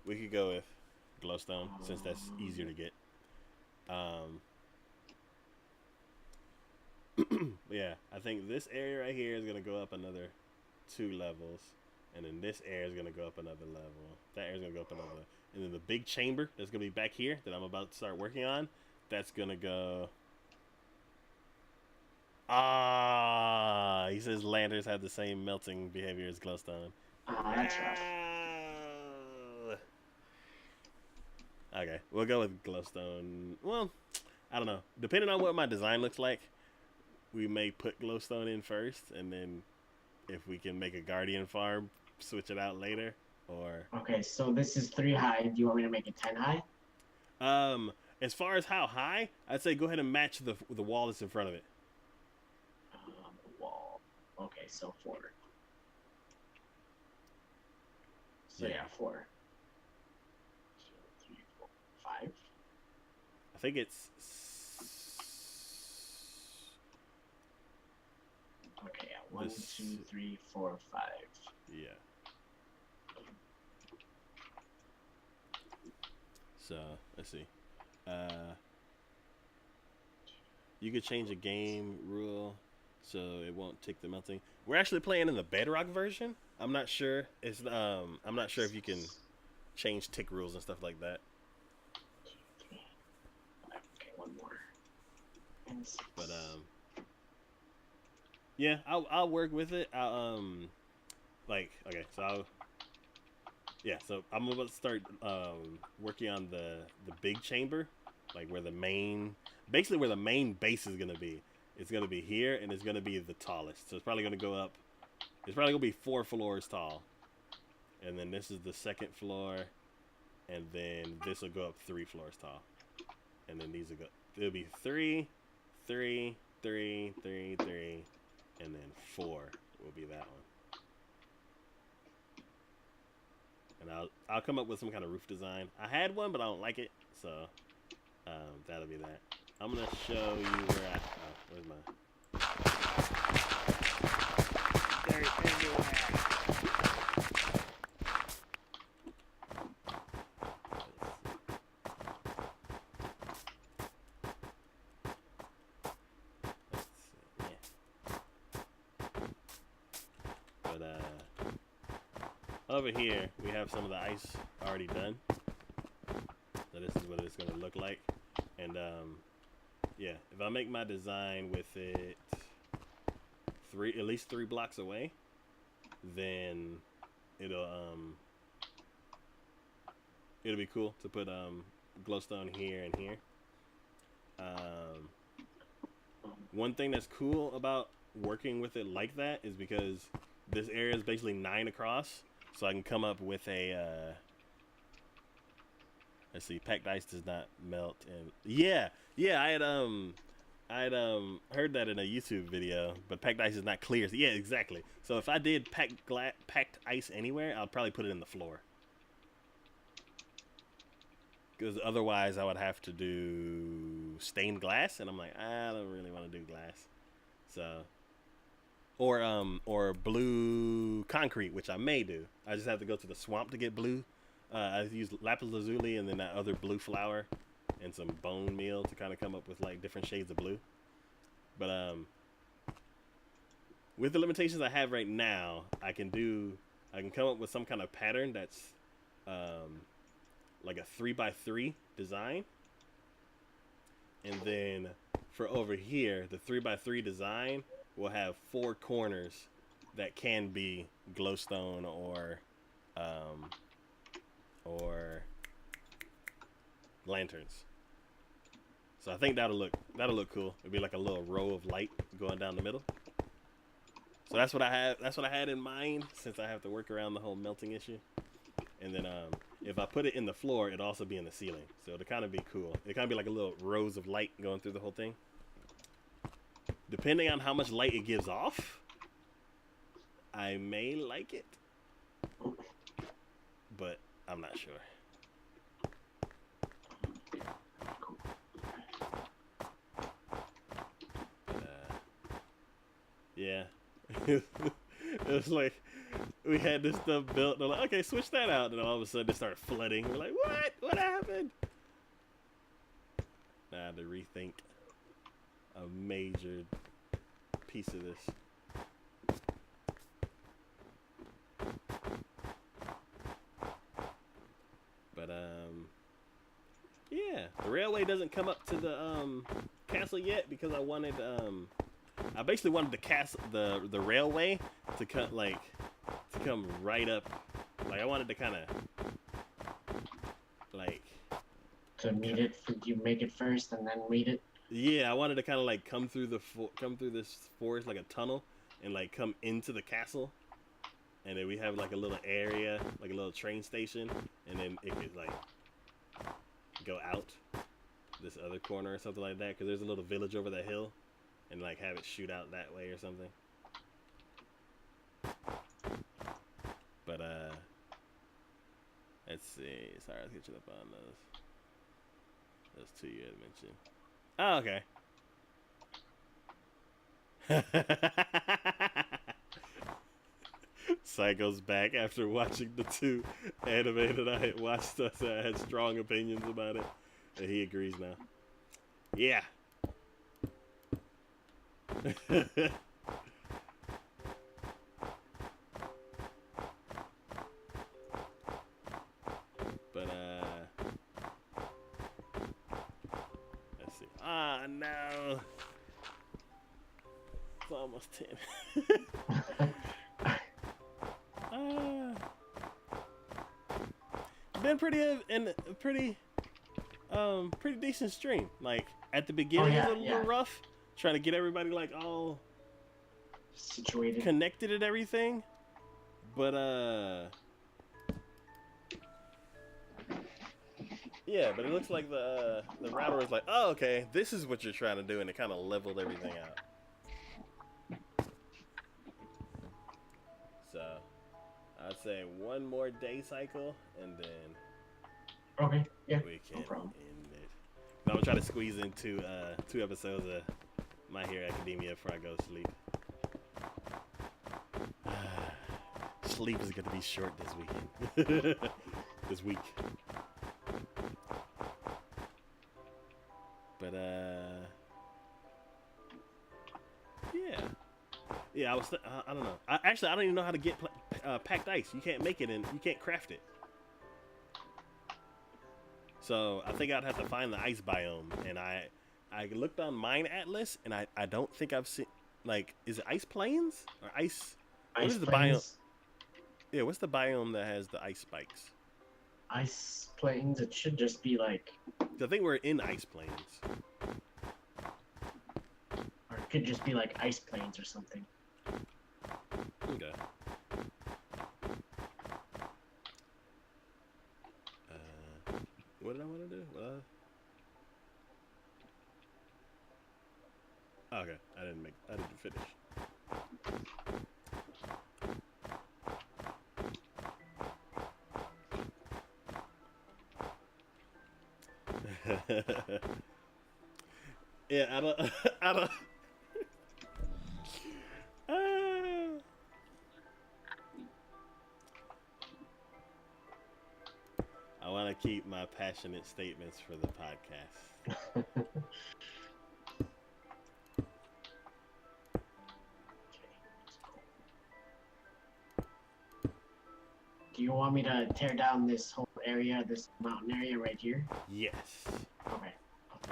we could go with glowstone since that's easier to get. Yeah, I think this area right here is gonna go up another 2 levels, and then this area is gonna go up another level. That area is gonna go up another, and then the big chamber that's gonna be back here that I'm about to start working on, that's gonna go. He says lanterns have the same melting behavior as glowstone. That's rough. Okay, we'll go with glowstone. Well, I don't know. Depending on what my design looks like, we may put glowstone in first, and then if we can make a guardian farm, switch it out later. Or okay, so this is 3 high. Do you want me to make it 10 high? As far as how high, I'd say go ahead and match the wall that's in front of it. Wall. Okay, so 4. So yeah, 4. 2, 3, 4, 5. I think it's. Okay, yeah. 1, 2, 3, 4, 5. Yeah. So let's see. You could change a game rule so it won't tick the melting. We're actually playing in the Bedrock version. I'm not sure. I'm not sure if you can change tick rules and stuff like that. 2, 3, 5. Okay, 1 more. And 6. But yeah, I'll work with it. So I'm about to start working on the big chamber, like where the main base is gonna be. It's gonna be here, and it's gonna be the tallest. So it's probably gonna go up. It's probably gonna be 4 floors tall, and then this is the second floor, and then this will go up 3 floors tall, and then these will go. It'll be 3, 3, 3, 3, 3, and then 4 will be that one. And I'll come up with some kind of roof design. I had one, but I don't like it, so that'll be that. I'm gonna show you where where's my dirt everywhere. Over here, we have some of the ice already done. So this is what it's going to look like. And yeah, if I make my design with it at least 3 blocks away, then it'll be cool to put glowstone here and here. One thing that's cool about working with it like that is because this area is basically 9 across. So I can come up with a, let's see, packed ice does not melt. And yeah, I had heard that in a YouTube video, but packed ice is not clear. So yeah, exactly. So if I did packed ice anywhere, I'll probably put it in the floor. Because otherwise I would have to do stained glass, and I'm like, I don't really want to do glass. So. Or blue concrete, which I may do. I just have to go to the swamp to get blue. I use lapis lazuli and then that other blue flower and some bone meal to kind of come up with like different shades of blue. But with the limitations I have right now, I can come up with some kind of pattern that's like a 3x3 design. And then for over here, the 3x3 design will have 4 corners that can be glowstone or lanterns. So I think that'll look cool. It'll be like a little row of light going down the middle. So that's what I have. That's what I had in mind, since I have to work around the whole melting issue. And then if I put it in the floor, it'll also be in the ceiling. So it'll kind of be cool. It kind of be like a little rows of light going through the whole thing. Depending on how much light it gives off, I may like it, but I'm not sure. Yeah. It was like, we had this stuff built, and I'm like, okay, switch that out, and all of a sudden it started flooding. We're like, what? What happened? Now I had to rethink a major piece of this. But yeah, the railway doesn't come up to the castle yet because I wanted I basically wanted the railway to come right up. Like I wanted to kind of like to meet it. You make it first and then meet it. Yeah, I wanted to kind of like come through this forest like a tunnel and like come into the castle, and then we have like a little area, like a little train station, and then it could like go out. this other corner or something like that, because there's a little village over the hill, and like have it shoot out that way or something. But let's see. Sorry, let's get you up on those two you had mentioned. Oh, okay. Psycho's back after watching the two anime that I had watched. I had strong opinions about it, and he agrees now. Yeah. But let's see. Ah, no. It's almost 10. Been pretty decent stream. Like at the beginning it was a little rough, trying to get everybody like all situated, connected and everything. But yeah, but it looks like the router was like, oh, okay, this is what you're trying to do, and it kind of leveled everything out. So I'd say one more day cycle, and then we can end it. I'm gonna try to squeeze in two episodes of My Hero Academia before I go to sleep. Sleep is gonna be short this weekend. This week. But yeah. I don't know. I don't even know how to get packed ice. You can't make it, and you can't craft it. So I think I'd have to find the ice biome, and I looked on Mine Atlas, and I don't think I've seen, like, is it ice plains or ice? What is the biome? Yeah, what's the biome that has the ice spikes? Ice plains. It should just be like. I think we're in ice plains. Or it could just be like ice plains or something. Okay. What did I want to do? Okay, I didn't finish. Yeah, I don't. I want to keep my passionate statements for the podcast. Do you want me to tear down this whole area, this mountain area right here? Yes. Okay.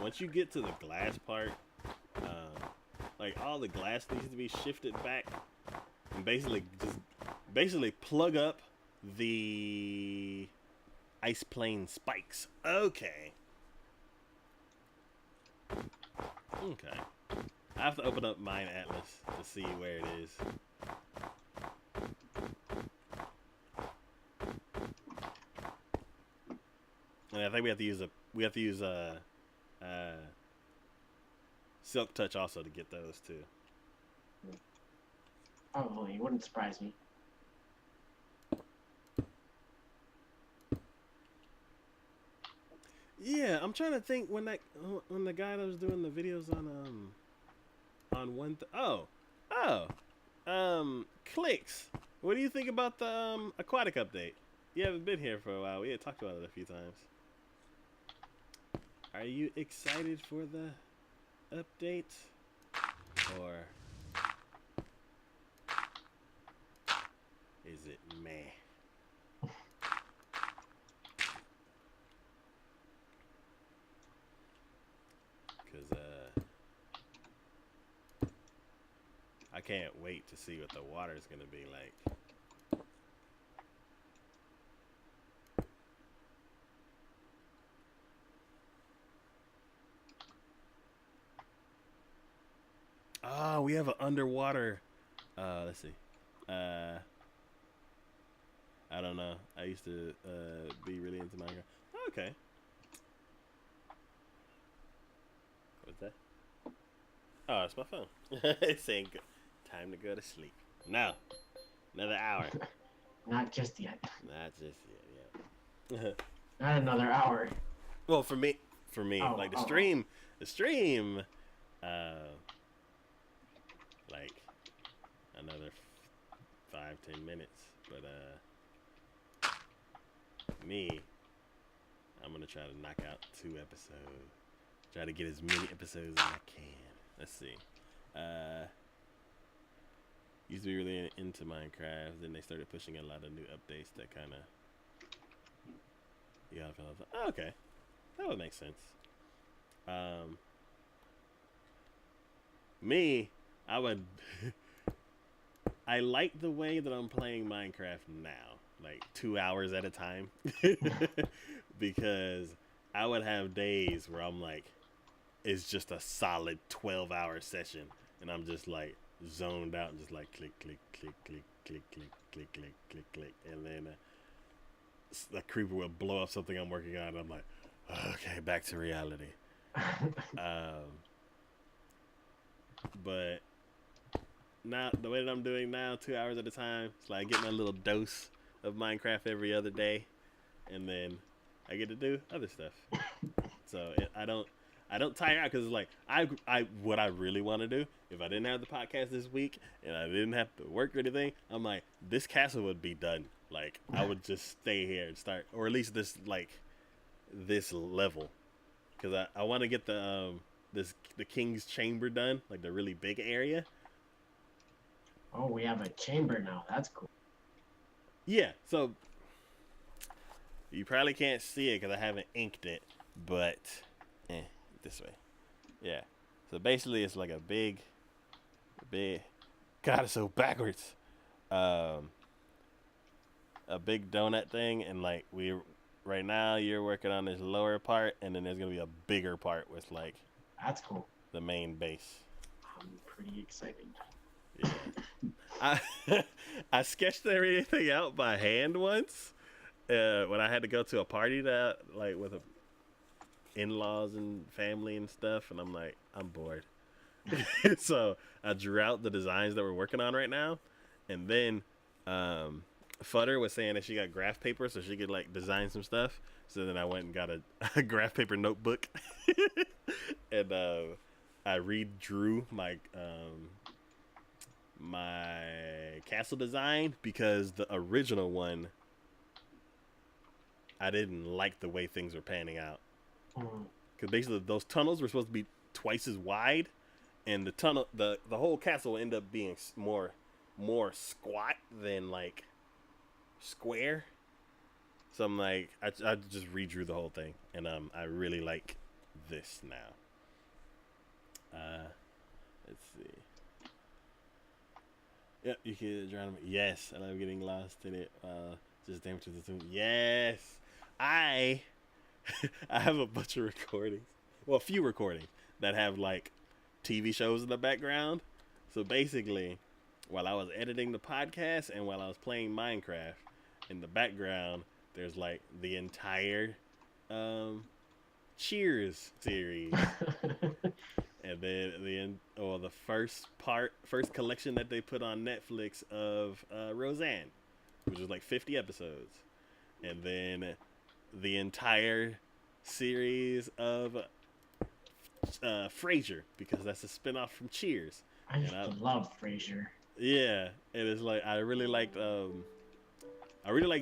Once you get to the glass part, like all the glass needs to be shifted back, and basically plug up the ice plane spikes. Okay. I have to open up Mine Atlas to see where it is. And I think we have to use Silk Touch also to get those too. Probably, wouldn't surprise me. Yeah, I'm trying to think when the guy that was doing the videos on Clicks. What do you think about the aquatic update? You haven't been here for a while. We had talked about it a few times. Are you excited for the update, or is it meh? Because I can't wait to see what the water's gonna be like. Oh, we have an underwater. Let's see. I don't know. I used to be really into Minecraft. Okay. Oh, it's my phone. It's saying time to go to sleep. No, another hour. Not just yet. Not just yet. Yeah. Not another hour. Well, for me, Oh, like oh. the stream, uh, like another 5-10 minutes. But me, I'm gonna try to knock out 2 episodes. Try to get as many episodes as I can. Let's see. Used to be really into Minecraft. Then they started pushing a lot of new updates that kind of, you gotta feel like, oh, okay, that would make sense. Um, me, I would. I like the way that I'm playing Minecraft now, like 2 hours at a time, because I would have days where I'm like, it's just a solid 12-hour session, and I'm just like zoned out and just like click, click, click, click, click, click, click, click, click, click, and then the creeper will blow up something I'm working on, and I'm like, okay, back to reality. Um, but now the way that I'm doing now, 2 hours at a time, it's like I get my little dose of Minecraft every other day, and then I get to do other stuff. So I don't tire out because it's like what I really want to do if I didn't have the podcast this week and I didn't have to work or anything. I'm like, this castle would be done. Like I would just stay here and start, or at least this level, because I want to get the king's chamber done, like the really big area. Oh, we have a chamber now. That's cool. Yeah, so you probably can't see it because I haven't inked it, but this way. Yeah. So basically, it's like a big. God, it's so backwards. Um, a big donut thing, and like right now you're working on this lower part, and then there's gonna be a bigger part with like That's cool. the main base. I'm pretty excited. Yeah. I I sketched everything out by hand once when I had to go to a party that like with in-laws and family and stuff, and I'm like, I'm bored. So I drew out the designs that we're working on right now, and then Futter was saying that she got graph paper so she could like design some stuff. So then I went and got a graph paper notebook, and I redrew my castle design because the original one I didn't like the way things were panning out. Because basically those tunnels were supposed to be twice as wide, and the whole castle will end up being more squat than like square. So I'm like, I just redrew the whole thing, and I really like this now. Let's see. Yep, you can drown me. Yes, I love getting lost in it. Just damn to the tune. Yes, I I have a bunch of recordings. Well, a few recordings that have like TV shows in the background. So basically, while I was editing the podcast and while I was playing Minecraft, in the background, there's like the entire Cheers series. And then the first collection that they put on Netflix of Roseanne, which was like 50 episodes, and then the entire series of Frasier, because that's a spinoff from Cheers. I used to love Frasier. Yeah, and it's like I really liked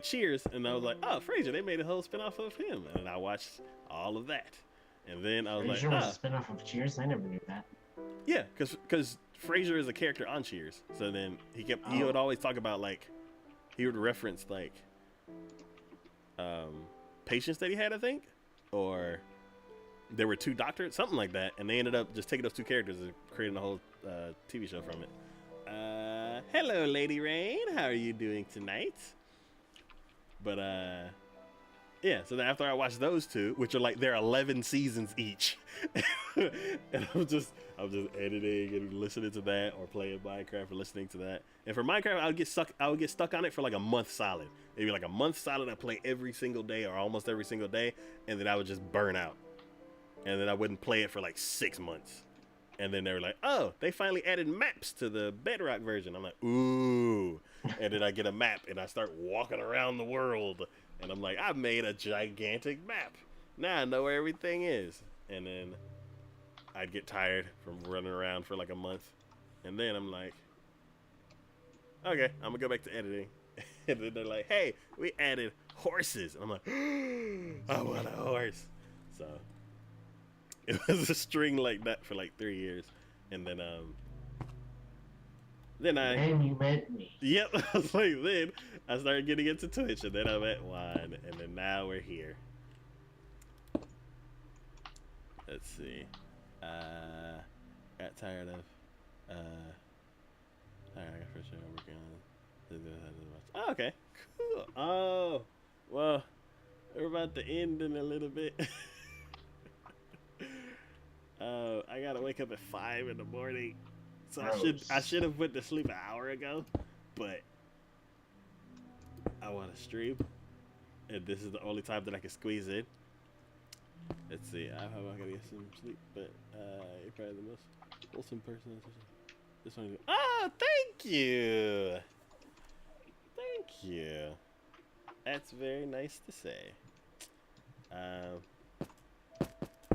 Cheers, and I was like, oh, Frasier, they made a whole spinoff of him, and I watched all of that. And then I was Frasier like, was a spinoff of Cheers? I never knew that. Yeah, because Frasier is a character on Cheers. So then he would always talk about like, he would reference like patients that he had, I think, or there were 2 doctors, something like that, and they ended up just taking those 2 characters and creating a whole TV show from it. Hello, Lady Rain. How are you doing tonight? But yeah, so then after I watched those 2, which are like they're 11 seasons each, and I'm just editing and listening to that, or playing Minecraft and listening to that. And for Minecraft, I would get stuck on it for like a month solid. Maybe like a month solid. I play every single day or almost every single day, and then I would just burn out, and then I wouldn't play it for like 6 months, And then they were like, oh, they finally added maps to the Bedrock version. I'm like, ooh. And then I get a map and I start walking around the world. And I'm like, I made a gigantic map. Now I know where everything is. And then I'd get tired from running around for like a month. And then I'm like, okay, I'm going to go back to editing. And then they're like, hey, we added horses. And I'm like, I want a horse. So it was a string like that for like 3 years. And then And you met me. Yep, I was like, then I started getting into Twitch, and then I met Juan, and then now we're here. Let's see. Got tired of I got for sure working on. Oh, okay, cool. Oh, well, we're about to end in a little bit. I gotta wake up at 5 in the morning, so I should have went to sleep an hour ago, but I want to stream, and this is the only time that I can squeeze in. Let's see. I hope I can get some sleep, but you're probably the most wholesome person. This one. Oh, thank you. Thank you. That's very nice to say.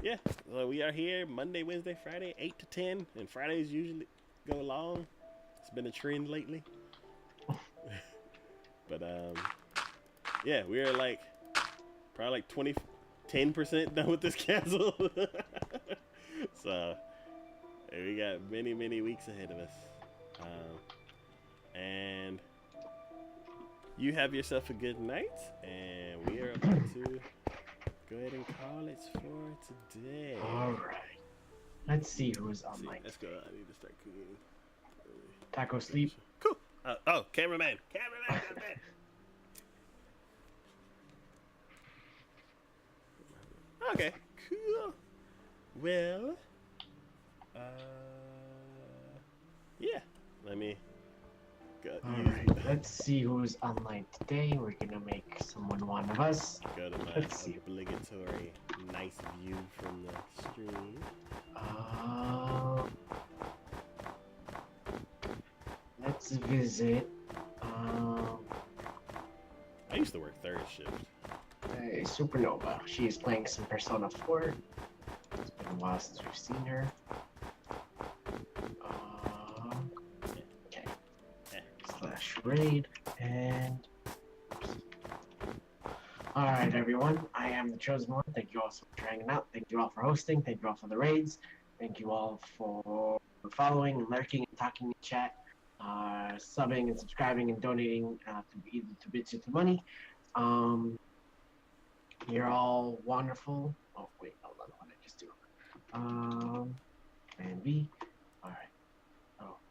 Yeah, so we are here Monday, Wednesday, Friday, 8 to 10, and Fridays usually go long. It's been a trend lately. But yeah, we are like probably like 10% done with this castle. So we got many, many weeks ahead of us. And you have yourself a good night, and we are about to go ahead and call it for today. All right. Let's see who's online. Let's go. I need to start cooking. Taco sleep. Cool. Oh, cameraman. Got that. Okay, cool. Well, yeah. Let me go. Alright, let's see who's online today. We're gonna make someone one of us. Go to my obligatory nice view from the stream. Let's visit. I used to work third shift. Supernova. She is playing some Persona 4. It's been a while since we've seen her. Okay. Slash raid and. Alright, everyone. I am the chosen one. Thank you all so much for hanging out. Thank you all for hosting. Thank you all for the raids. Thank you all for following and lurking and talking in chat, subbing and subscribing and donating either to bits or to money. You're all wonderful. Oh, wait, hold on. What did I just do? And B. All right.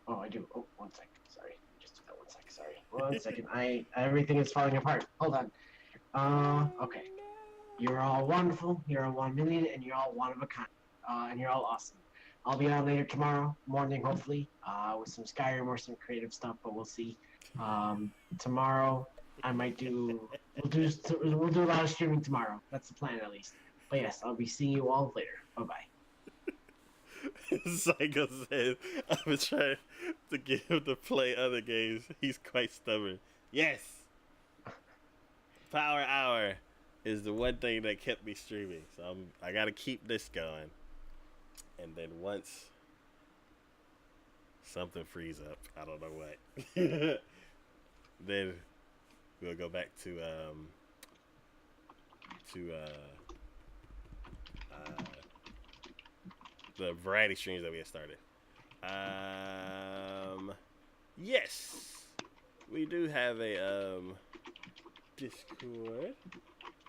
Oh, I do. Oh, 1 second. Sorry. Just do that 1 second. Sorry. 1 second. Everything is falling apart. Hold on. Okay. You're all wonderful. You're all 1 million, and you're all one of a kind. And you're all awesome. I'll be on later tomorrow morning, hopefully, with some Skyrim or some creative stuff, but we'll see. Tomorrow, I might do. We'll do a lot of streaming tomorrow. That's the plan, at least. But yes, I'll be seeing you all later. Bye bye. Psycho says, I've been trying to get him to play other games. He's quite stubborn. Yes. Power Hour is the one thing that kept me streaming. So I got to keep this going. And then once something frees up, I don't know what, then we'll go back to the variety streams that we had started. Yes, we do have a Discord.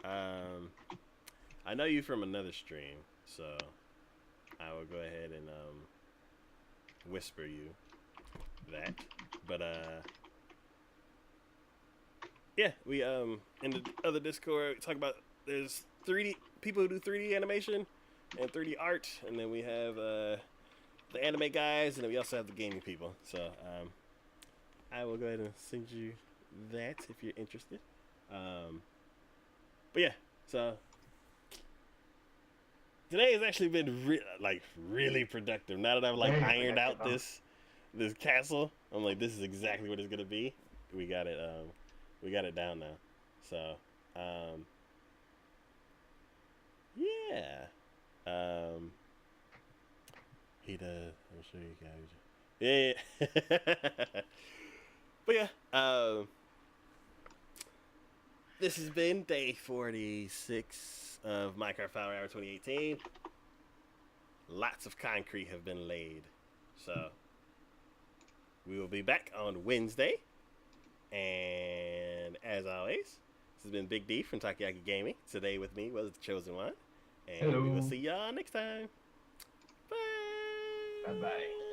I know you from another stream, so I will go ahead and whisper you that. But yeah, we in the other Discord we talk about there's 3D people who do 3D animation and 3D art, and then we have the anime guys, and then we also have the gaming people. So I will go ahead and send you that if you're interested. But yeah, so today has actually been really productive. Now that I've like Very ironed out productive, this castle, I'm like, this is exactly what it's gonna be. We got it. We got it down now. So, yeah. He does. I'm sure you guys. Yeah. But yeah. This has been day 46 of Minecraft Power Hour 2018. Lots of concrete have been laid. So, we will be back on Wednesday. And as always, this has been Big D from TacoYaki Gaming. Today with me was the Chosen One. And Hello. we will see y'all next time. Bye. Bye bye.